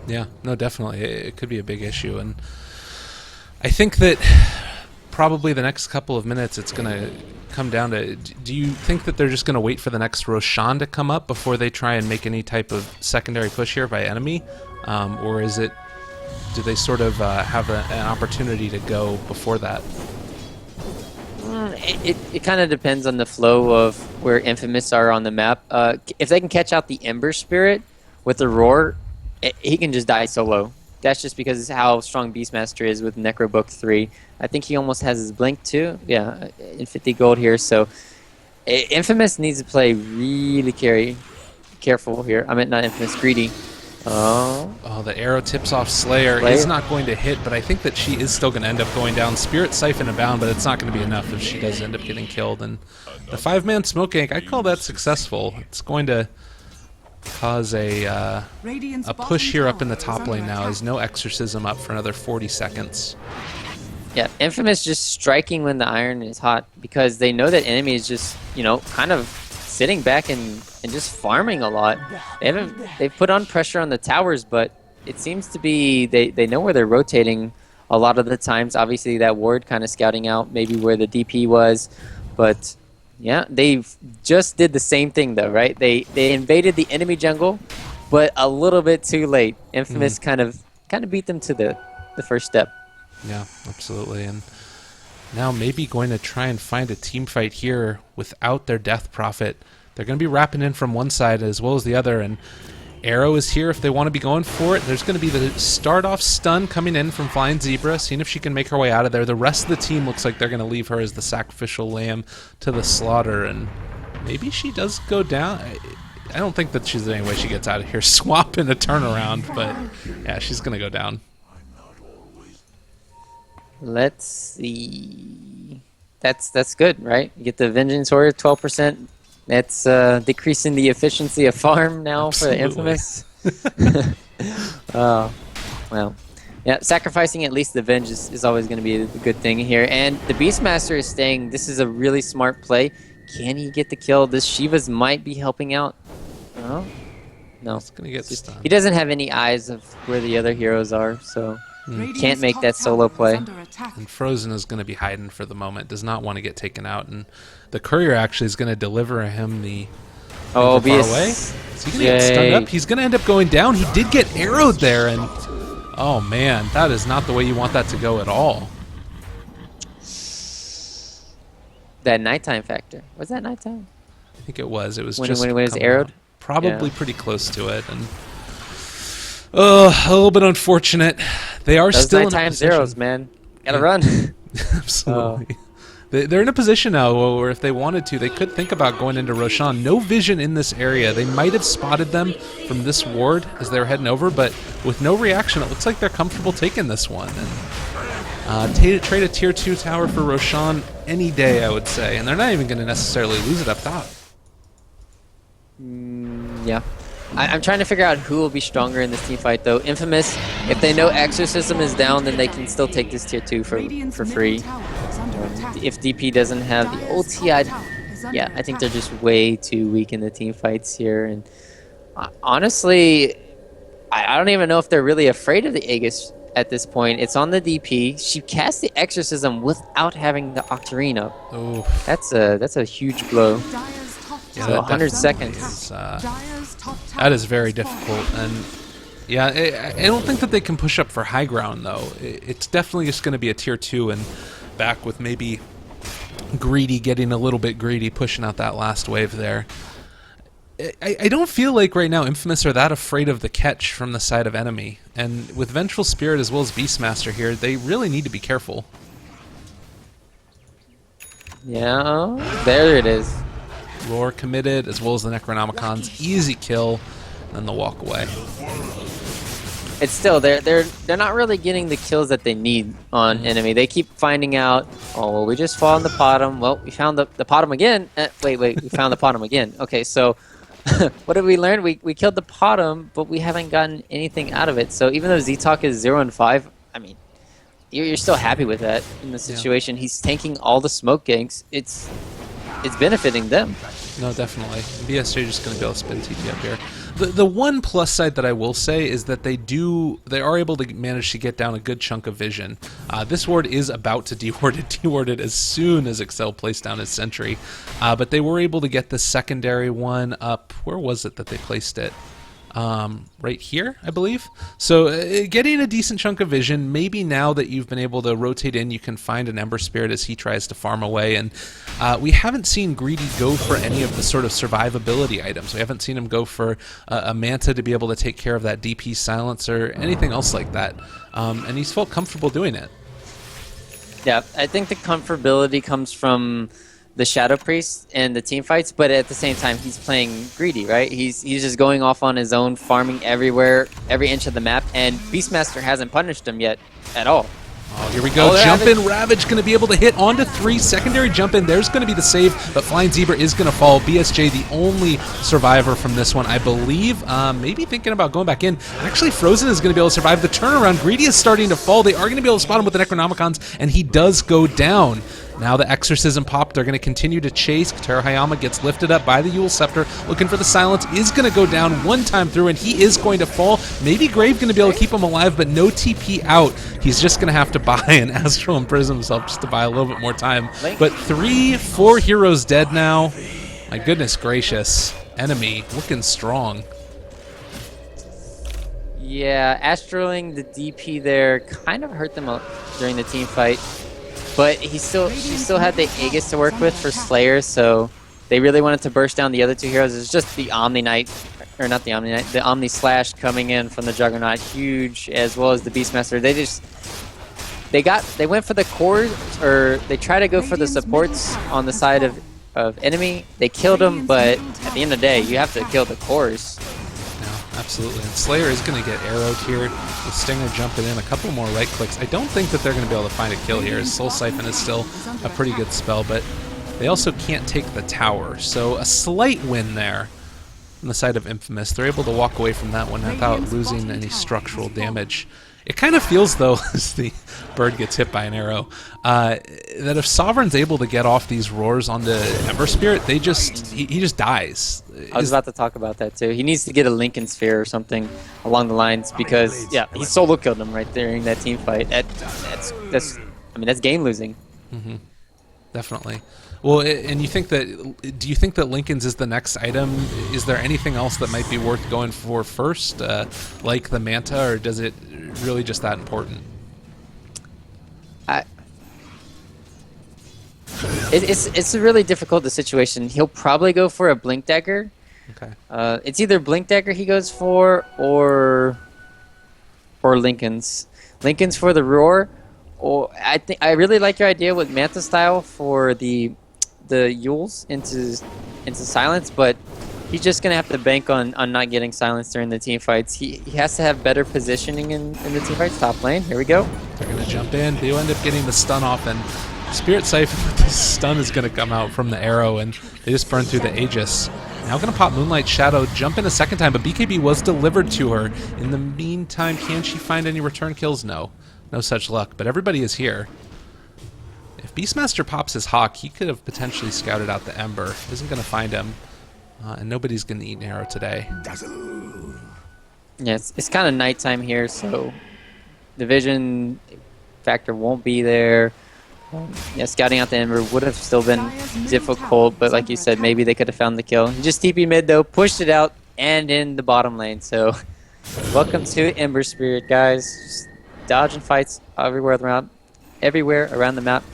[SPEAKER 1] Yeah, no, definitely. It could be a big issue, and I think that probably the next couple of minutes it's going to come down to, do you think that they're just going to wait for the next Roshan to come up before they try and make any type of secondary push here by enemy? Or is it, do they sort of have an opportunity to go before that?
[SPEAKER 2] It kind of depends on the flow of where Infamous are on the map. If they can catch out the Ember Spirit with the Roar, he can just die solo. That's just because how strong Beastmaster is with Necrobook 3. I think he almost has his Blink too. Yeah, in 50 gold here. So Infamous needs to play really careful here. I meant not Infamous, Greedy.
[SPEAKER 1] Oh, the arrow tips off Slayer. Is not going to hit, but I think that she is still going to end up going down. Spirit Siphon abound, but it's not going to be enough if she does end up getting killed. And the 5-man smoke gank, I'd call that successful. It's going to cause a push here up in the top lane now. There's no Exorcism up for another 40 seconds.
[SPEAKER 2] Yeah, Infamous just striking when the iron is hot because they know that enemy is just, you know, kind of sitting back and just farming a lot. They've put on pressure on the towers, but it seems to be they know where they're rotating a lot of the times. Obviously that ward kind of scouting out maybe where the DP was, but yeah, they've just did the same thing though, right? They invaded the enemy jungle, but a little bit too late. Infamous kind of beat them to the first step.
[SPEAKER 1] Yeah, absolutely. And now maybe going to try and find a team fight here without their Death Prophet. They're going to be wrapping in from one side as well as the other, and Arrow is here if they want to be going for it. There's going to be the start-off stun coming in from Flying Zebra, seeing if she can make her way out of there. The rest of the team looks like they're going to leave her as the sacrificial lamb to the slaughter, and maybe she does go down. I don't think that she's any way she gets out of here. Swap in a turnaround, but yeah, she's going to go down.
[SPEAKER 2] Let's see. That's good, right? You get the Vengeance Warrior 12%. That's decreasing the efficiency of farm now.
[SPEAKER 1] Absolutely.
[SPEAKER 2] For the Infamous. Well, yeah, sacrificing at least the Venge is always going to be a good thing here. And the Beastmaster is saying this is a really smart play. Can he get the kill? This Shivas might be helping out. Oh, no.
[SPEAKER 1] It's going to get stunned.
[SPEAKER 2] He doesn't have any eyes of where the other heroes are, so can't make that solo play.
[SPEAKER 1] And Frozen is going to be hiding for the moment, does not want to get taken out, and the courier actually is going to deliver him the
[SPEAKER 2] Oh,
[SPEAKER 1] far away. Is he going to get stunned up? He's going to end up going down. He did get arrowed there, and oh man, that is not the way you want that to go at all.
[SPEAKER 2] That nighttime factor. Was that nighttime?
[SPEAKER 1] I think it was. It was
[SPEAKER 2] When
[SPEAKER 1] just
[SPEAKER 2] it was
[SPEAKER 1] coming
[SPEAKER 2] arrowed?
[SPEAKER 1] out. Probably
[SPEAKER 2] Yeah.
[SPEAKER 1] pretty close to it, and a little bit unfortunate. They are
[SPEAKER 2] Those
[SPEAKER 1] still in a
[SPEAKER 2] nighttime
[SPEAKER 1] position.
[SPEAKER 2] zeros, man. Gotta
[SPEAKER 1] Yeah.
[SPEAKER 2] run.
[SPEAKER 1] Absolutely. They're in a position now where if they wanted to, they could think about going into Roshan. No vision in this area. They might have spotted them from this ward as they were heading over, but with no reaction, it looks like they're comfortable taking this one. And trade a tier 2 tower for Roshan any day, I would say. And they're not even going to necessarily lose it up top.
[SPEAKER 2] Yeah. I'm trying to figure out who will be stronger in this team fight, though. Infamous, if they know Exorcism is down, then they can still take this tier 2 for free. If DP doesn't have the ulti, I think they're just way too weak in the team fights here. And honestly, I don't even know if they're really afraid of the Aegis at this point. It's on the DP. She cast the Exorcism without having the Octarine up.
[SPEAKER 1] Oh,
[SPEAKER 2] That's a huge blow.
[SPEAKER 1] yeah,
[SPEAKER 2] So
[SPEAKER 1] that
[SPEAKER 2] 100
[SPEAKER 1] definitely
[SPEAKER 2] seconds.
[SPEAKER 1] That is very difficult. And yeah, I don't think that they can push up for high ground, though. It's definitely just going to be a tier 2 and back with maybe Greedy getting a little bit greedy, pushing out that last wave there. I don't feel like right now Infamous are that afraid of the catch from the side of Enemy. And with Vengeful Spirit as well as Beastmaster here, they really need to be careful.
[SPEAKER 2] Yeah, there it is.
[SPEAKER 1] Roar committed as well as the Necronomicons. Easy kill, and then they'll walk away.
[SPEAKER 2] It's still they're not really getting the kills that they need on Enemy. They keep finding out, oh well, we just fall in the bottom. Well, we found the bottom again. Wait, we found the bottom again. Okay, so what did we learn? We killed the bottom, but we haven't gotten anything out of it. So even though Z-Talk is 0 and 5, I mean, you're still happy with that in the situation. He's tanking all the smoke ganks. It's benefiting them.
[SPEAKER 1] No, definitely. BSJ just going to be able to spin TP up here. The one plus side that I will say is that they are able to manage to get down a good chunk of vision. This ward is about to deward it as soon as Excel placed down his sentry. But they were able to get the secondary one up. Where was it that they placed it? Right here, I believe. So getting a decent chunk of vision. Maybe now that you've been able to rotate in, you can find an Ember Spirit as he tries to farm away. And we haven't seen Greedy go for any of the sort of survivability items. We haven't seen him go for a Manta to be able to take care of that DP silence or anything else like that. And he's felt comfortable doing it.
[SPEAKER 2] Yeah, I think the comfortability comes from the Shadow Priest and the team fights, but at the same time, he's playing greedy, right? He's just going off on his own, farming everywhere, every inch of the map, and Beastmaster hasn't punished him yet at all.
[SPEAKER 1] Oh, here we go. Jump in. Ravage going to be able to hit onto 3. Secondary jump in. There's going to be the save, but Flying Zebra is going to fall. BSJ, the only survivor from this one, I believe. Maybe thinking about going back in. Actually, Frozen is going to be able to survive the turnaround. Greedy is starting to fall. They are going to be able to spot him with the Necronomicons, and he does go down. Now the Exorcism popped. They're going to continue to chase. Katara Hayama gets lifted up by the Yule Scepter. Looking for the silence. Is going to go down one time through, and he is going to fall. Maybe Grave going to be able to keep him alive, but no TP out. He's just going to have to buy an Astral Imprison himself just to buy a little bit more time. But 4 heroes dead now. My goodness gracious. Enemy looking strong.
[SPEAKER 2] Yeah, Astraling the DP there kind of hurt them during the team fight. But she still had the Aegis to work with for Slayer, so they really wanted to burst down the other 2 heroes. It's just the Omni Knight, or not the Omni Knight, the Omni Slash coming in from the Juggernaut, huge, as well as the Beastmaster. They went for the cores, or they tried to go for the supports on the side of Enemy. They killed them, but at the end of the day, you have to kill the cores.
[SPEAKER 1] Absolutely, and Slayer is going to get arrowed here with Stinger jumping in, a couple more right clicks. I don't think that they're going to be able to find a kill here. Soul Siphon is still a pretty good spell, but they also can't take the tower. So a slight win there on the side of Infamous. They're able to walk away from that one without losing any structural damage. It kind of feels, though, as the bird gets hit by an arrow, that if Sovereign's able to get off these roars onto Ember Spirit, he just dies.
[SPEAKER 2] I was about to talk about that too. He needs to get a Lincoln Sphere or something along the lines because, yeah, he solo killed him right there in that team fight. That's game losing.
[SPEAKER 1] Mm-hmm. Definitely. Well, and do you think that Lincoln's is the next item? Is there anything else that might be worth going for first, like the Manta, or does it really just that important?
[SPEAKER 2] It's a really difficult situation. He'll probably go for a Blink Dagger.
[SPEAKER 1] Okay.
[SPEAKER 2] It's either Blink Dagger he goes for or Lincoln's. Lincoln's for the roar. Or I really like your idea with Manta style for the Yules into silence, but he's just gonna have to bank on not getting silenced during the team fights. He has to have better positioning in the team fights. Top lane, here we go.
[SPEAKER 1] They're going to jump in. They end up getting the stun off, and Spirit Siphon with the stun is going to come out from the arrow, and they just burn through the Aegis. Now going to pop Moonlight Shadow, jump in a second time, but BKB was delivered to her. In the meantime, can she find any return kills? No. No such luck, but everybody is here. If Beastmaster pops his Hawk, he could have potentially scouted out the Ember. Isn't going to find him, and nobody's going to eat an arrow today.
[SPEAKER 2] Yeah, it's kind of nighttime here, so the vision factor won't be there. Yeah, scouting out the Ember would have still been difficult, but like you said, maybe they could have found the kill. He just TP mid though, pushed it out, and in the bottom lane. So, welcome to Ember Spirit, guys. Just dodging fights everywhere around the map.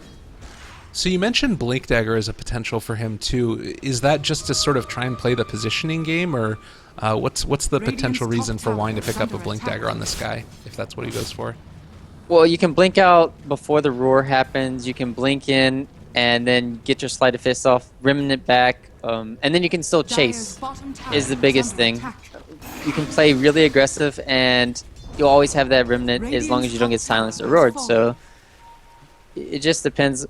[SPEAKER 1] So you mentioned Blink Dagger as a potential for him too. Is that just to sort of try and play the positioning game, or what's the potential reason for wanting to pick up a Blink Dagger on this guy, if that's what he goes for?
[SPEAKER 2] Well, you can blink out before the roar happens. You can blink in and then get your Sleight of Fist off, Remnant back, and then you can still chase. Is the biggest thing. You can play really aggressive, and you'll always have that Remnant as long as you don't get silenced or roared. So it just depends.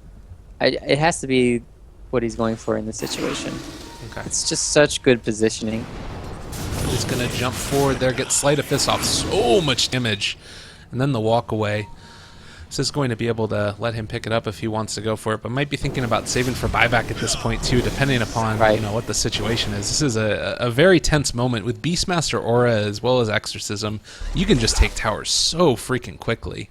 [SPEAKER 2] It has to be what he's going for in this situation.
[SPEAKER 1] Okay.
[SPEAKER 2] It's just such good positioning.
[SPEAKER 1] He's going to jump forward there, get Sleight of Fist off, so much damage, and then the walk away. This is going to be able to let him pick it up if he wants to go for it, but might be thinking about saving for buyback at this point too, depending upon what the situation is. This is a very tense moment with Beastmaster Aura as well as Exorcism. You can just take towers so freaking quickly.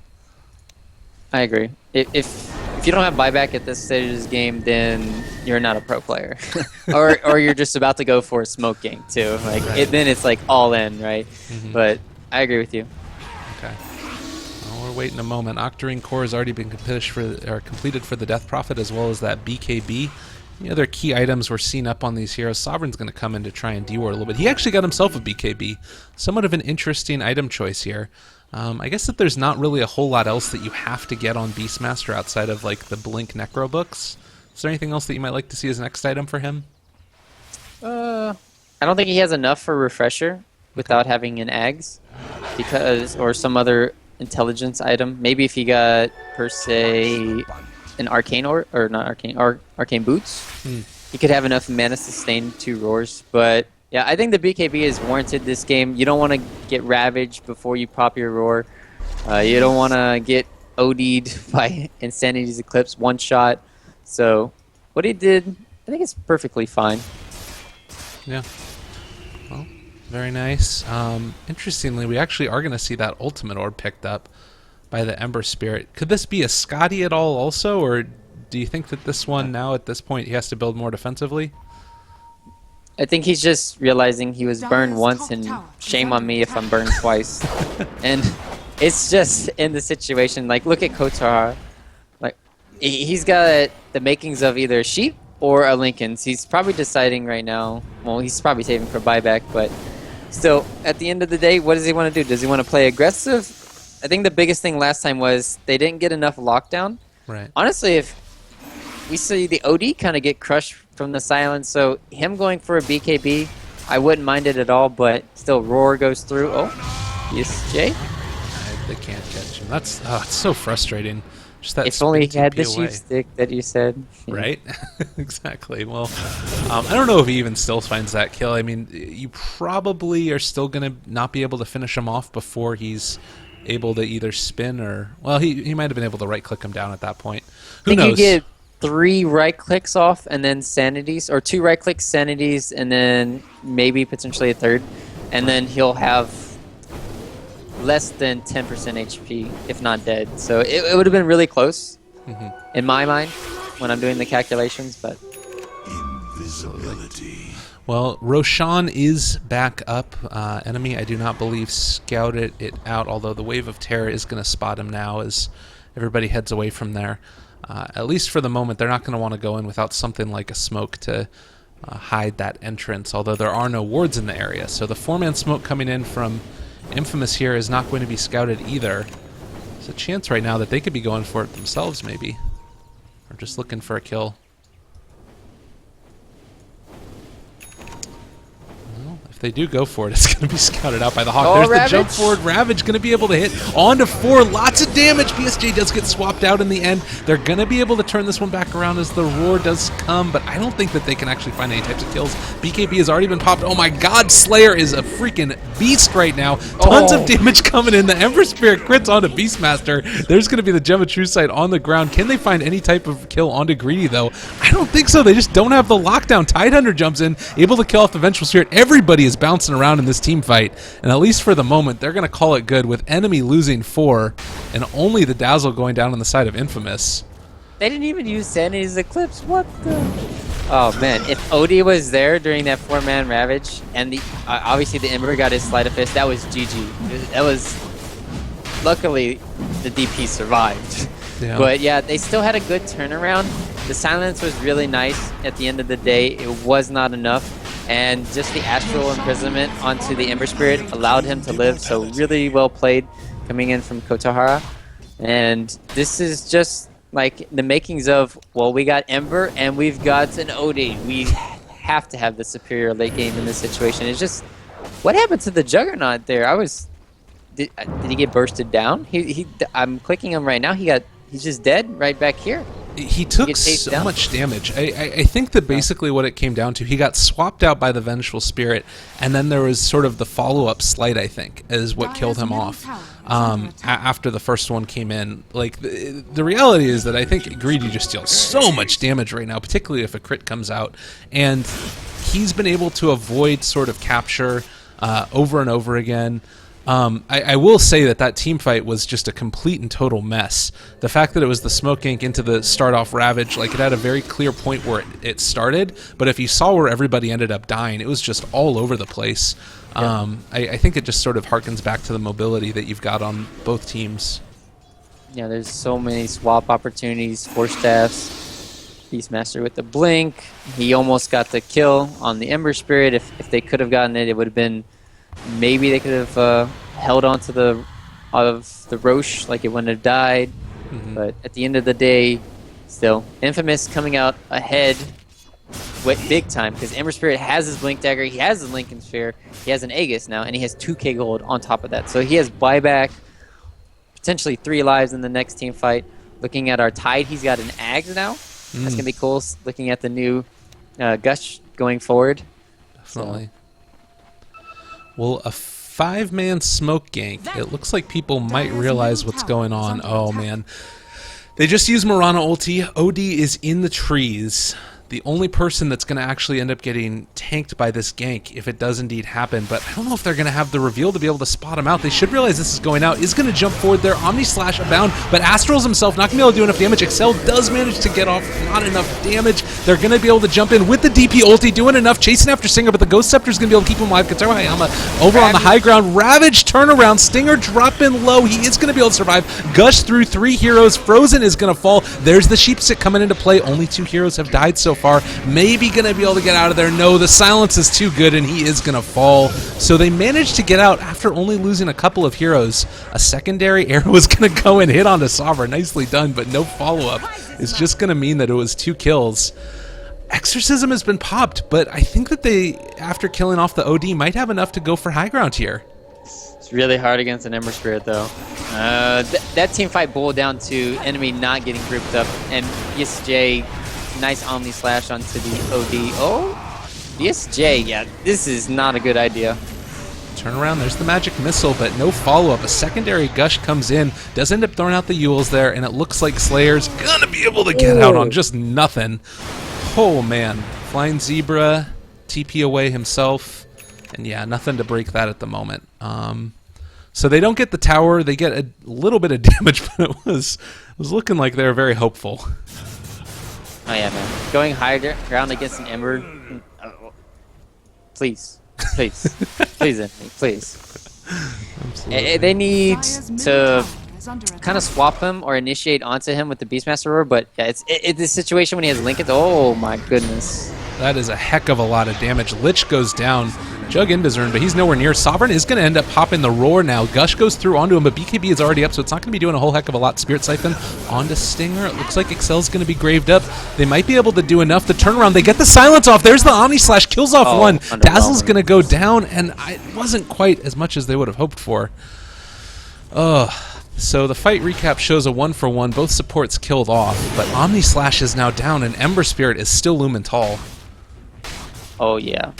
[SPEAKER 2] I agree. If you don't have buyback at this stage of this game, then you're not a pro player, or you're just about to go for a smoke gank too. Like then it's like all in, right?
[SPEAKER 1] Mm-hmm.
[SPEAKER 2] But I agree with you.
[SPEAKER 1] Okay. Well, we're waiting a moment. Octarine Core has already been completed for the Death Prophet, as well as that BKB. The other key items we're seeing up on these heroes. Sovereign's going to come in to try and de-war a little bit. He actually got himself a BKB. Somewhat of an interesting item choice here. I guess that there's not really a whole lot else that you have to get on Beastmaster outside of like the Blink Necro books. Is there anything else that you might like to see as next item for him?
[SPEAKER 2] I don't think he has enough for Refresher without having an Ags, or some other intelligence item. Maybe if he got per se an Arcane Arcane Boots, he could have enough mana sustain 2 roars. But yeah, I think the BKB is warranted this game. You don't want to get ravaged before you pop your roar. You don't want to get OD'd by Insanity's Eclipse one shot. So what he did, I think it's perfectly fine.
[SPEAKER 1] Yeah. Well, very nice. Interestingly, we actually are going to see that Ultimate Orb picked up by the Ember Spirit. Could this be a Scotty at all also, or do you think that this one now at this point he has to build more defensively?
[SPEAKER 2] I think he's just realizing he was burned once, and shame on me if I'm burned twice. And it's just in the situation, like, look at Kotar. Like, he's got the makings of either a sheep or a Lincoln's. He's probably deciding right now. Well, he's probably saving for buyback, but still, at the end of the day, what does he want to do? Does he want to play aggressive? I think the biggest thing last time was they didn't get enough lockdown.
[SPEAKER 1] Right.
[SPEAKER 2] Honestly, if we see the OD kind of get crushed from the silence, so him going for a BKB, I wouldn't mind it at all, but still Roar goes through. Oh, yes, Jay?
[SPEAKER 1] They can't catch him. That's it's so frustrating. Just that
[SPEAKER 2] if only he had the
[SPEAKER 1] TP away.
[SPEAKER 2] sheep stick that you said.
[SPEAKER 1] Right? Exactly. Well, I don't know if he even still finds that kill. I mean, you probably are still going to not be able to finish him off before he's able to either spin or... Well, he might have been able to right-click him down at that point. Who knows?
[SPEAKER 2] You get 3 right-clicks off and then sanities, or 2 right-clicks, sanities, and then maybe potentially a 3rd. And then he'll have less than 10% HP, if not dead. So it would have been really close, in my mind, when I'm doing the calculations, but...
[SPEAKER 3] Invisibility.
[SPEAKER 1] Well, Roshan is back up. Enemy, I do not believe, scouted it out, although the Wave of Terror is going to spot him now as everybody heads away from there. At least for the moment, they're not going to want to go in without something like a smoke to hide that entrance, although there are no wards in the area. So the 4-man smoke coming in from Infamous here is not going to be scouted either. There's a chance right now that they could be going for it themselves, maybe. Or just looking for a kill. If they do go for it, it's going to be scouted out by the Hawk.
[SPEAKER 2] Oh,
[SPEAKER 1] There's
[SPEAKER 2] Ravage.
[SPEAKER 1] the jump forward. Ravage going to be able to hit onto 4. Lots of damage. BSJ does get swapped out in the end. They're going to be able to turn this one back around as the roar does come, but I don't think that they can actually find any types of kills. BKB has already been popped. Oh my god, Slayer is a freaking beast right now. Tons of damage coming in. The Ember Spirit crits onto Beastmaster. There's going to be the Gem of True Sight on the ground. Can they find any type of kill onto Greedy, though? I don't think so. They just don't have the lockdown. Tidehunter jumps in, able to kill off the Vengeful Spirit. Everybody is bouncing around in this team fight, and at least for the moment, they're going to call it good with Enemy losing 4 and only the Dazzle going down on the side of Infamous.
[SPEAKER 2] They didn't even use Sanity's Eclipse. What the? Oh man, if OD was there during that 4-man Ravage, and the obviously the Ember got his Sleight of Fist, that was GG. That was luckily the DP survived.
[SPEAKER 1] Yeah.
[SPEAKER 2] But yeah, they still had a good turnaround. The silence was really nice at the end of the day. It was not enough. And just the Astral Imprisonment onto the Ember Spirit allowed him to live. So really well played coming in from Kotahara. And this is just like the makings of, well, we got Ember and we've got an OD. We have to have the superior late game in this situation. It's just, what happened to the Juggernaut there? Did he get bursted down? I'm clicking him right now. He's just dead right back here.
[SPEAKER 1] He took so much damage. I think that basically what it came down to, he got swapped out by the Vengeful Spirit, and then there was sort of the follow-up slight, I think, is what killed him off after the first one came in. Like, the reality is that I think Greedy just deals so much damage right now, particularly if a crit comes out, and he's been able to avoid sort of capture over and over again. I will say that team fight was just a complete and total mess. The fact that it was the Smoke Gank into the start off Ravage, like, it had a very clear point where it started, but if you saw where everybody ended up dying, it was just all over the place. Yeah. I think it just sort of harkens back to the mobility that you've got on both teams.
[SPEAKER 2] Yeah, there's so many swap opportunities, Force Staffs, Beastmaster with the Blink. He almost got the kill on the Ember Spirit. If they could have gotten it, it would have been... Maybe they could have held on to the Roche, like it wouldn't have died. But at the end of the day, still, Infamous coming out ahead big time, because Ember Spirit has his Blink Dagger, he has his Lincoln Sphere, he has an Aegis now, and he has 2k gold on top of that. So he has buyback, potentially 3 lives in the next team fight. Looking at our Tide, he's got an Ags now. That's going to be cool, looking at the new Gush going forward.
[SPEAKER 1] Definitely. Well, a 5-man smoke gank. It looks like people might realize what's going on. Oh, man. They just used Mirana ulti. OD is in the trees. The only person that's going to actually end up getting tanked by this gank, if it does indeed happen, but I don't know if they're going to have the reveal to be able to spot him out. They should realize this is going out. Is going to jump forward there. Omni Slash abound, but Astrals himself not going to be able to do enough damage. Excel does manage to get off. Not enough damage. They're going to be able to jump in with the DP ulti, doing enough, chasing after Stinger, but the Ghost Scepter is going to be able to keep him alive. Katara Hayama over on the high ground. Ravage turnaround. Stinger dropping low. He is going to be able to survive. Gush through 3 heroes. Frozen is going to fall. There's the Sheep Stick coming into play. Only 2 heroes have died so far. Maybe going to be able to get out of there. No, the silence is too good, and he is going to fall. So they managed to get out after only losing a couple of heroes. A secondary arrow was going to go and hit onto Sovereign. Nicely done, but no follow-up. It's just going to mean that it was 2 kills. Exorcism has been popped, but I think that they, after killing off the OD, might have enough to go for high ground here.
[SPEAKER 2] It's really hard against an Ember Spirit, though. That team fight boiled down to enemy not getting grouped up, and BSJ, nice Omni Slash onto the OD. Oh, BSJ, yeah, this is not a good idea.
[SPEAKER 1] Turn around, there's the magic missile, but no follow-up. A secondary Gush comes in, does end up throwing out the Yules there, and it looks like Slayer's gonna be able to get out on just nothing. Oh man, Flying Zebra, TP away himself, and yeah, nothing to break that at the moment. So they don't get the tower, they get a little bit of damage, but it was looking like they were very hopeful.
[SPEAKER 2] Oh yeah, man. Going high ground against an Ember. Please. Please. Please, Anthony. Please. They need to kind of swap him or initiate onto him with the Beastmaster Roar, but yeah, it's this situation when he has Lincoln. Oh my goodness.
[SPEAKER 1] That is a heck of a lot of damage. Lich goes down. Jug into Zern, but he's nowhere near. Sovereign is going to end up popping the roar now. Gush goes through onto him, but BKB is already up, so it's not going to be doing a whole heck of a lot. Spirit Siphon onto Stinger. It looks like Excel's going to be graved up. They might be able to do enough. The turnaround, they get the silence off. There's the Omni Slash, kills off one. Dazzle's going to go down, and it wasn't quite as much as they would have hoped for. So the fight recap shows a 1-for-1. Both supports killed off, but Omni Slash is now down, and Ember Spirit is still looming tall.
[SPEAKER 2] Oh yeah,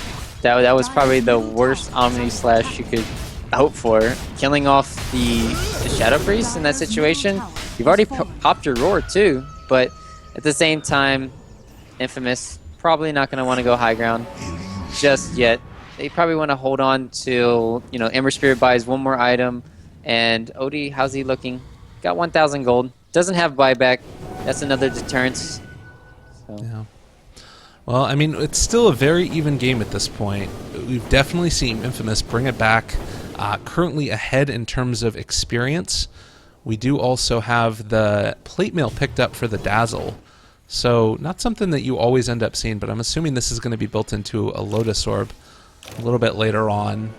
[SPEAKER 2] that was probably the worst Omni Slash you could hope for. Killing off the Shadow Priest in that situation. You've already popped your Roar too, but at the same time, Infamous probably not going to want to go high ground just yet. They probably want to hold on till, you know, Ember Spirit buys one more item. And Odie, how's he looking? Got 1,000 gold. Doesn't have buyback. That's another deterrence. So.
[SPEAKER 1] Yeah. Well, I mean, it's still a very even game at this point. We've definitely seen Infamous bring it back. Currently ahead in terms of experience. We do also have the plate mail picked up for the Dazzle. So not something that you always end up seeing, but I'm assuming this is going to be built into a Lotus Orb a little bit later on.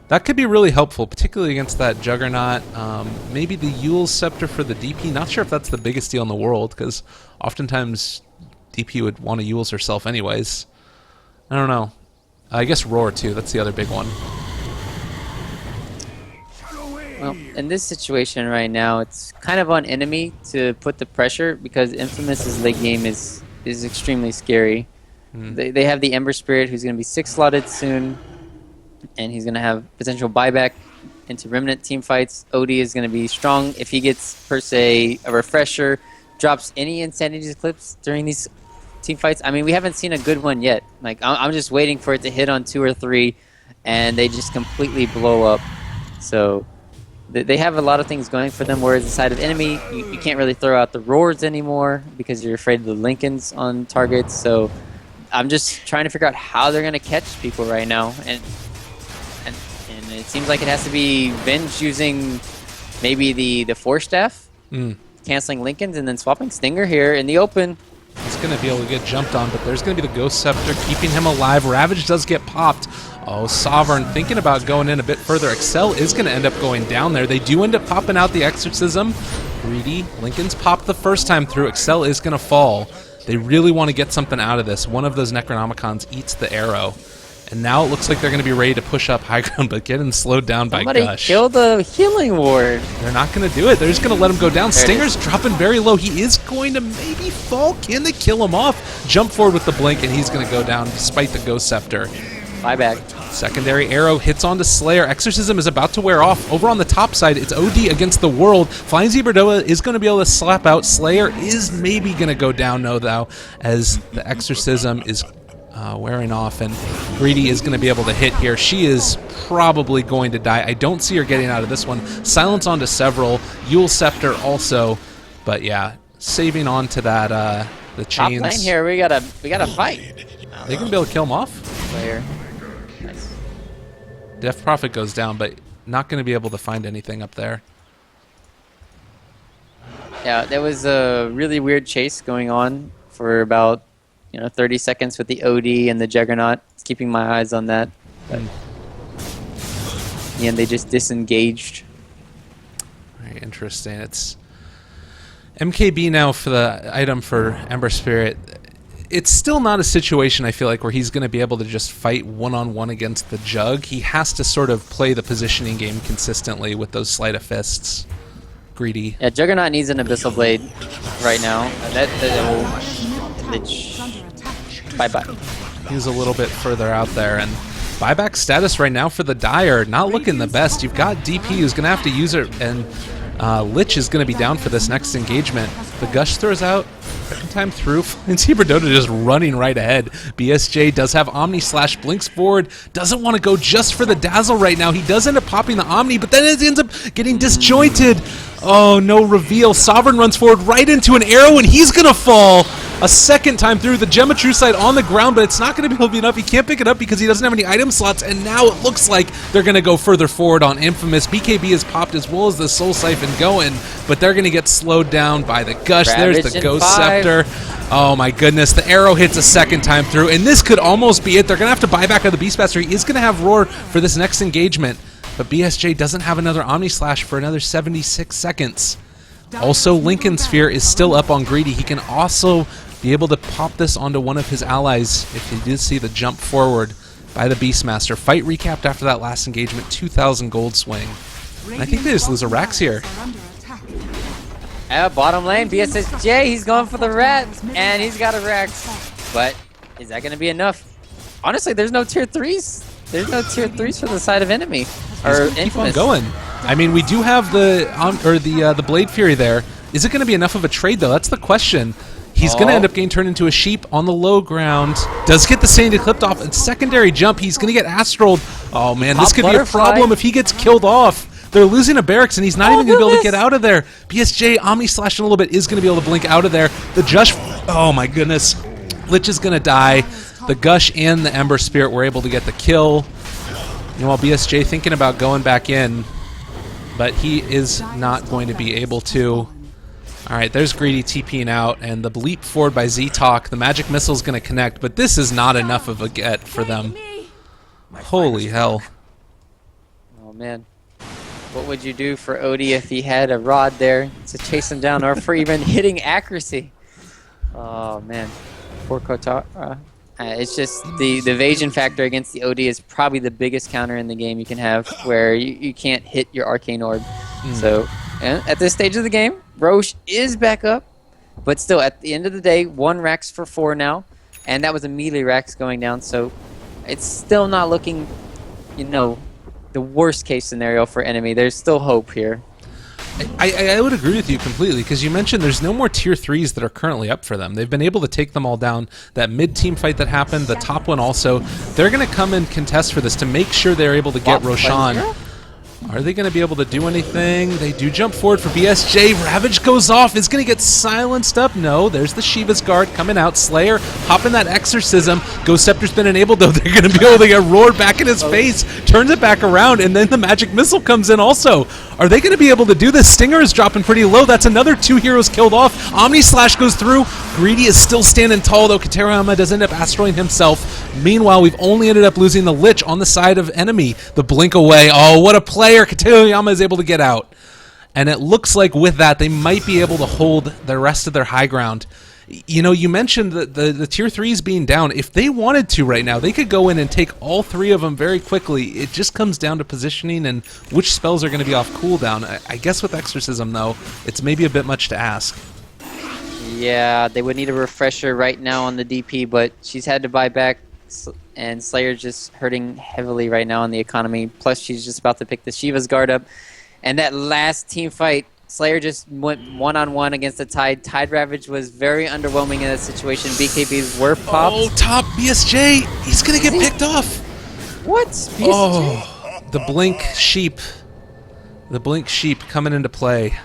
[SPEAKER 1] That could be really helpful, particularly against that Juggernaut. Maybe the Yule Scepter for the DP. Not sure if that's the biggest deal in the world, because oftentimes DP would want to Yules herself anyways. I don't know. I guess Roar too. That's the other big one.
[SPEAKER 2] Well, in this situation right now, it's kind of on NME to put the pressure because Infamous's late game is extremely scary. They have the Ember Spirit, who's going to be 6-slotted soon, and he's going to have potential buyback into Remnant team fights. Odie is going to be strong if he gets, per se, a refresher, drops any Insanity's clips during these team fights. I mean, we haven't seen a good one yet. Like, I'm just waiting for it to hit on 2 or 3, and they just completely blow up. So they have a lot of things going for them, whereas the side of Enemy, you can't really throw out the Roars anymore because you're afraid of the Lincolns on targets. So I'm just trying to figure out how they're going to catch people right now. And it seems like it has to be Venge using maybe the Force Staff, canceling Lincolns, and then swapping Stinger here in the open.
[SPEAKER 1] He's going to be able to get jumped on, but there's going to be the Ghost Scepter keeping him alive. Ravage does get popped. Oh, Sovereign thinking about going in a bit further. Excel is going to end up going down there. They do end up popping out the Exorcism. Greedy. Lincoln's popped the first time through. Excel is going to fall. They really want to get something out of this. One of those Necronomicons eats the arrow. And now it looks like they're going to be ready to push up high ground, but getting slowed down by Gush.
[SPEAKER 2] Somebody kill the Healing Ward.
[SPEAKER 1] They're not going to do it. They're just going to let him go down. Stinger's dropping very low. He is going to maybe fall. Can they kill him off? Jump forward with the blink, and he's going to go down despite the Ghost Scepter.
[SPEAKER 2] Buyback.
[SPEAKER 1] Secondary arrow hits onto Slayer. Exorcism is about to wear off. Over on the top side, it's OD against the world. Flying Zebradoa is going to be able to slap out. Slayer is maybe going to go down, though, as the Exorcism is wearing off, and Greedy is going to be able to hit here. She is probably going to die. I don't see her getting out of this one. Silence onto several. Yule Scepter also, but yeah, saving onto that the chains.
[SPEAKER 2] Top lane here. We gotta fight.
[SPEAKER 1] They gonna be able to kill him off.
[SPEAKER 2] Slayer. Nice.
[SPEAKER 1] Death Prophet goes down, but not going to be able to find anything up there.
[SPEAKER 2] Yeah, there was a really weird chase going on for about 30 seconds with the OD and the Juggernaut. It's keeping my eyes on that. But in the end, they just disengaged.
[SPEAKER 1] Very interesting. It's MKB now for the item for Ember Spirit. It's still not a situation, I feel like, where he's going to be able to just fight one-on-one against the Jug. He has to sort of play the positioning game consistently with those sleight of fists. Greedy.
[SPEAKER 2] Yeah, Juggernaut needs an Abyssal Blade right now. Bye-bye.
[SPEAKER 1] He's a little bit further out there, and buyback status right now for the Dire, not looking the best. You've got DP who's going to have to use it, and Lich is going to be down for this next engagement. The Gush throws out, second time through, and Zebradota just running right ahead. BSJ does have Omni Slash, blinks forward, doesn't want to go just for the Dazzle right now. He does end up popping the Omni, but then it ends up getting disjointed. Oh, no reveal. Sovereign runs forward right into an arrow, and he's going to fall. a second time through. The Gem of True Sight on the ground, but it's not going to be able to be enough. He can't pick it up because he doesn't have any item slots, and now it looks like they're going to go further forward on Infamous. BKB has popped as well as the Soul Siphon going, but they're going to get slowed down by the Gush.
[SPEAKER 2] Ravage
[SPEAKER 1] There's the
[SPEAKER 2] in
[SPEAKER 1] Ghost
[SPEAKER 2] 5.
[SPEAKER 1] Scepter. Oh my goodness, the arrow hits a second time through, and this could almost be it. They're going to have to buy back out of the Beastmaster. He is going to have Roar for this next engagement, but BSJ doesn't have another Omni Slash for another 76 seconds. Also, Lincoln Sphere is still up on Greedy. He can also be able to pop this onto one of his allies if he did see the jump forward by the Beastmaster. Fight recapped after that last engagement, 2,000 gold swing. And I think they just lose a Rax here.
[SPEAKER 2] Bottom lane, BSSJ, he's going for the rat, and he's got a Rex. But is that going to be enough? Honestly, there's no tier 3s. There's no tier 3s for the side of enemy. Or
[SPEAKER 1] Keep on
[SPEAKER 2] Infamous.
[SPEAKER 1] going. I mean, we do have the Blade Fury there. Is it going to be enough of a trade, though? That's the question. He's going to end up getting turned into a sheep on the low ground. Does get the Sandy clipped off. And secondary jump, he's going to get astraled. Oh, man, this
[SPEAKER 2] Pop
[SPEAKER 1] could be a
[SPEAKER 2] butterfly.
[SPEAKER 1] problem if he gets killed off. They're losing a barracks, and he's not even going to be able to get out of there. BSJ, Omni slashing a little bit, is going to be able to blink out of there. The Jush, oh my goodness. Lich is going to die. The Gush and the Ember Spirit were able to get the kill. And while BSJ thinking about going back in, but he is not going to be able to. All right, there's Greedy TPing out, and the leap forward by Z-Talk. The Magic Missile is going to connect, but this is not enough of a get for them. Holy hell.
[SPEAKER 2] Oh, man. What would you do for Odie if he had a rod there to chase him down, or for even hitting accuracy? Oh, man. Poor Kotar. It's just the evasion factor against the OD is probably the biggest counter in the game you can have, where you can't hit your Arcane Orb. So at this stage of the game, Roche is back up, but still, at the end of the day, 1 Rax for 4 now, and that was a melee Rax going down, so it's still not looking, you know, the worst case scenario for enemy. There's still hope here.
[SPEAKER 1] I would agree with you completely, because you mentioned there's no more tier 3s that are currently up for them. They've been able to take them all down. That mid-team fight that happened, the top one also, they're going to come and contest for this to make sure they're able to get Roshan. Are they going to be able to do anything? They do jump forward for BSJ. Ravage goes off. Is going to get silenced up. No, there's the Shiva's Guard coming out. Slayer hopping that Exorcism. Ghost Scepter's been enabled, though. They're going to be able to get roared back in his face. Turns it back around, and then the Magic Missile comes in also. Are they going to be able to do this? Stinger is dropping pretty low. That's another 2 heroes killed off. Omni Slash goes through. Greedy is still standing tall, though. Katerayama does end up astroing himself. Meanwhile, we've only ended up losing the Lich on the side of enemy. The blink away. Oh, what a player. Katerayama is able to get out. And it looks like with that, they might be able to hold the rest of their high ground. You know, you mentioned the tier 3s being down. If they wanted to right now, they could go in and take all 3 of them very quickly. It just comes down to positioning and which spells are going to be off cooldown. I guess with Exorcism, though, it's maybe a bit much to ask.
[SPEAKER 2] Yeah, they would need a refresher right now on the DP, but she's had to buy back, and Slayer's just hurting heavily right now on the economy. Plus, she's just about to pick the Shiva's Guard up. And that last team fight, Slayer just went one-on-one against the Tide. Tide Ravage was very underwhelming in that situation. BKBs were popped.
[SPEAKER 1] Oh, top BSJ. He's going to get picked off.
[SPEAKER 2] What? BSJ?
[SPEAKER 1] Oh, the Blink Sheep. The Blink Sheep coming into play.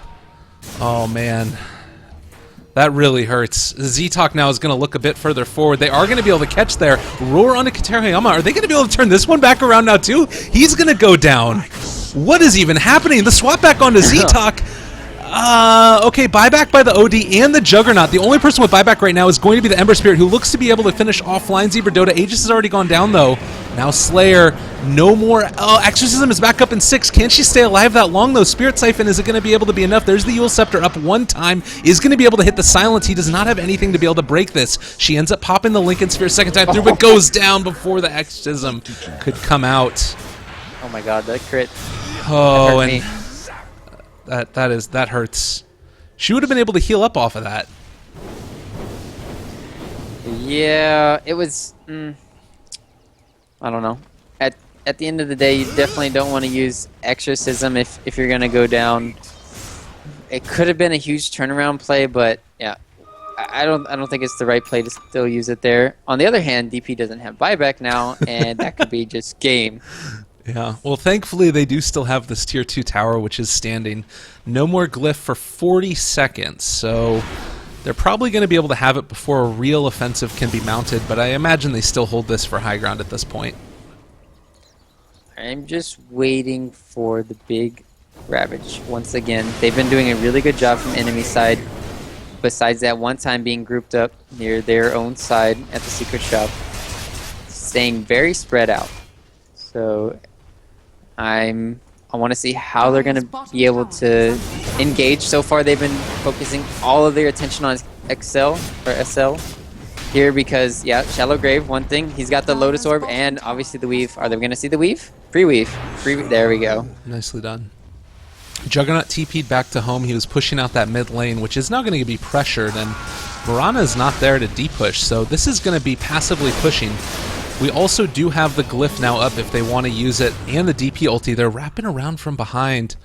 [SPEAKER 1] Oh, man. That really hurts. Z-Talk now is going to look a bit further forward. They are going to be able to catch there. Roar onto Katerayama. Are they going to be able to turn this one back around now, too? He's going to go down. What is even happening? The swap back onto Z-Talk. Okay, buyback by the OD and the Juggernaut. The only person with buyback right now is going to be the Ember Spirit, who looks to be able to finish offline Zebra Dota. Aegis has already gone down, though. Now Slayer, no more. Oh, Exorcism is back up in 6. Can she stay alive that long, though? Spirit Siphon, is it going to be able to be enough? There's the Yule Scepter up 1 time. Is going to be able to hit the Silence. He does not have anything to be able to break this. She ends up popping the Lincoln Sphere 2nd time through, but goes down before the Exorcism could come out.
[SPEAKER 2] Oh my god, that crit.
[SPEAKER 1] Oh,
[SPEAKER 2] That hurt
[SPEAKER 1] and that hurts. She would have been able to heal up off of that.
[SPEAKER 2] Yeah, it was. I don't know. At the end of the day, you definitely don't want to use Exorcism if you're gonna go down. It could have been a huge turnaround play, but yeah, I don't think it's the right play to still use it there. On the other hand, DP doesn't have buyback now, and that could be just game.
[SPEAKER 1] Yeah, well, thankfully they do still have this tier 2 tower, which is standing. No more glyph for 40 seconds, so They're probably going to be able to have it before a real offensive can be mounted, but I imagine they still hold this for high ground at this point.
[SPEAKER 2] I'm just waiting for the big Ravage. Once again, they've been doing a really good job from enemy side. Besides that one time being grouped up near their own side at the secret shop. Staying very spread out. So I want to see how they're going to be able to engage. So far they've been focusing all of their attention on SL here because, yeah, Shallow Grave, one thing. He's got the Lotus Orb and obviously the Weave. Are they going to see the Weave? Pre-Weave. There we go.
[SPEAKER 1] Nicely done. Juggernaut TP'd back to home. He was pushing out that mid lane, which is now going to be pressured, and Mirana is not there to D-push, so this is going to be passively pushing. We also do have the Glyph now up if they want to use it, and the DP ulti. They're wrapping around from behind.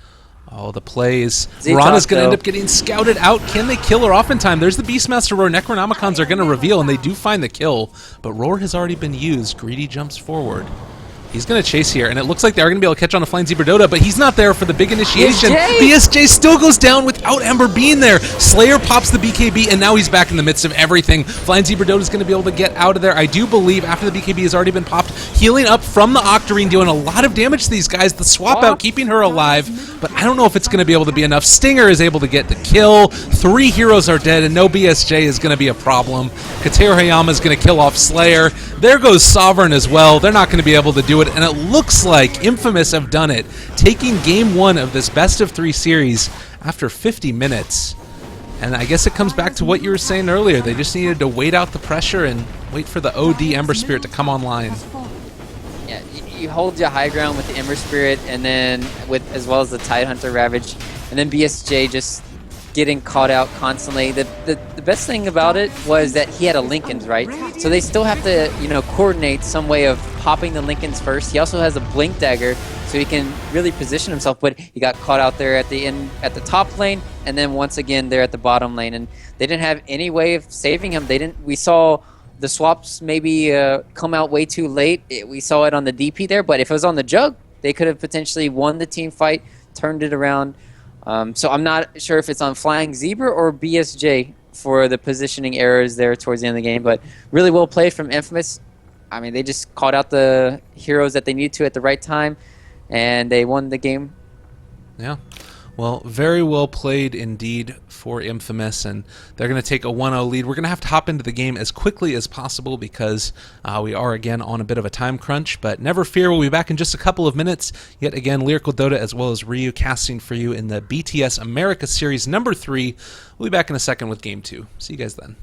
[SPEAKER 1] Oh, the plays. Mirana's going to end up getting scouted out. Can they kill her off in time? There's the Beastmaster Roar. Necronomicons are going to reveal, and they do find the kill, but Roar has already been used. Greedy jumps forward. He's going to chase here, and it looks like they are going to be able to catch on to Flying Zebra Dota, but he's not there for the big initiation. BSJ still goes down without Ember being there. Slayer pops the BKB, and now he's back in the midst of everything. Flying Zebra Dota is going to be able to get out of there. I do believe after the BKB has already been popped, healing up from the Octarine, doing a lot of damage to these guys. The swap out, keeping her alive, but I don't know if it's going to be able to be enough. Stinger is able to get the kill. 3 heroes are dead, and no BSJ is going to be a problem. Kateru Hayama is going to kill off Slayer. There goes Sovereign as well. They're not going to be able to do it, and it looks like Infamous have done it, taking game 1 of this best-of-3 series after 50 minutes. And I guess it comes back to what you were saying earlier. They just needed to wait out the pressure and wait for the OD Ember Spirit to come online.
[SPEAKER 2] Yeah, you hold your high ground with the Ember Spirit, and then with as well as the Tidehunter Ravage, and then BSJ just getting caught out constantly. The best thing about it was that he had a Linken's, right? So they still have to, you know, coordinate some way of popping the Linken's first. He also has a Blink Dagger, so he can really position himself, but he got caught out there at the end, at the top lane, and then once again there at the bottom lane, and they didn't have any way of saving him. We saw the swaps maybe come out way too late. We saw it on the DP there, but if it was on the Jug, they could have potentially won the team fight, turned it around. So I'm not sure if it's on Flying Zebra or BSJ for the positioning errors there towards the end of the game, but really well played from Infamous. I mean, they just called out the heroes that they needed to at the right time, and they won the game.
[SPEAKER 1] Yeah. Well, very well played indeed for Infamous, and they're going to take a 1-0 lead. We're going to have to hop into the game as quickly as possible because we are, again, on a bit of a time crunch, but never fear, we'll be back in just a couple of minutes. Yet again, Lyrical Dota as well as Ryuu casting for you in the BTS America Series number 3. We'll be back in a second with Game 2. See you guys then.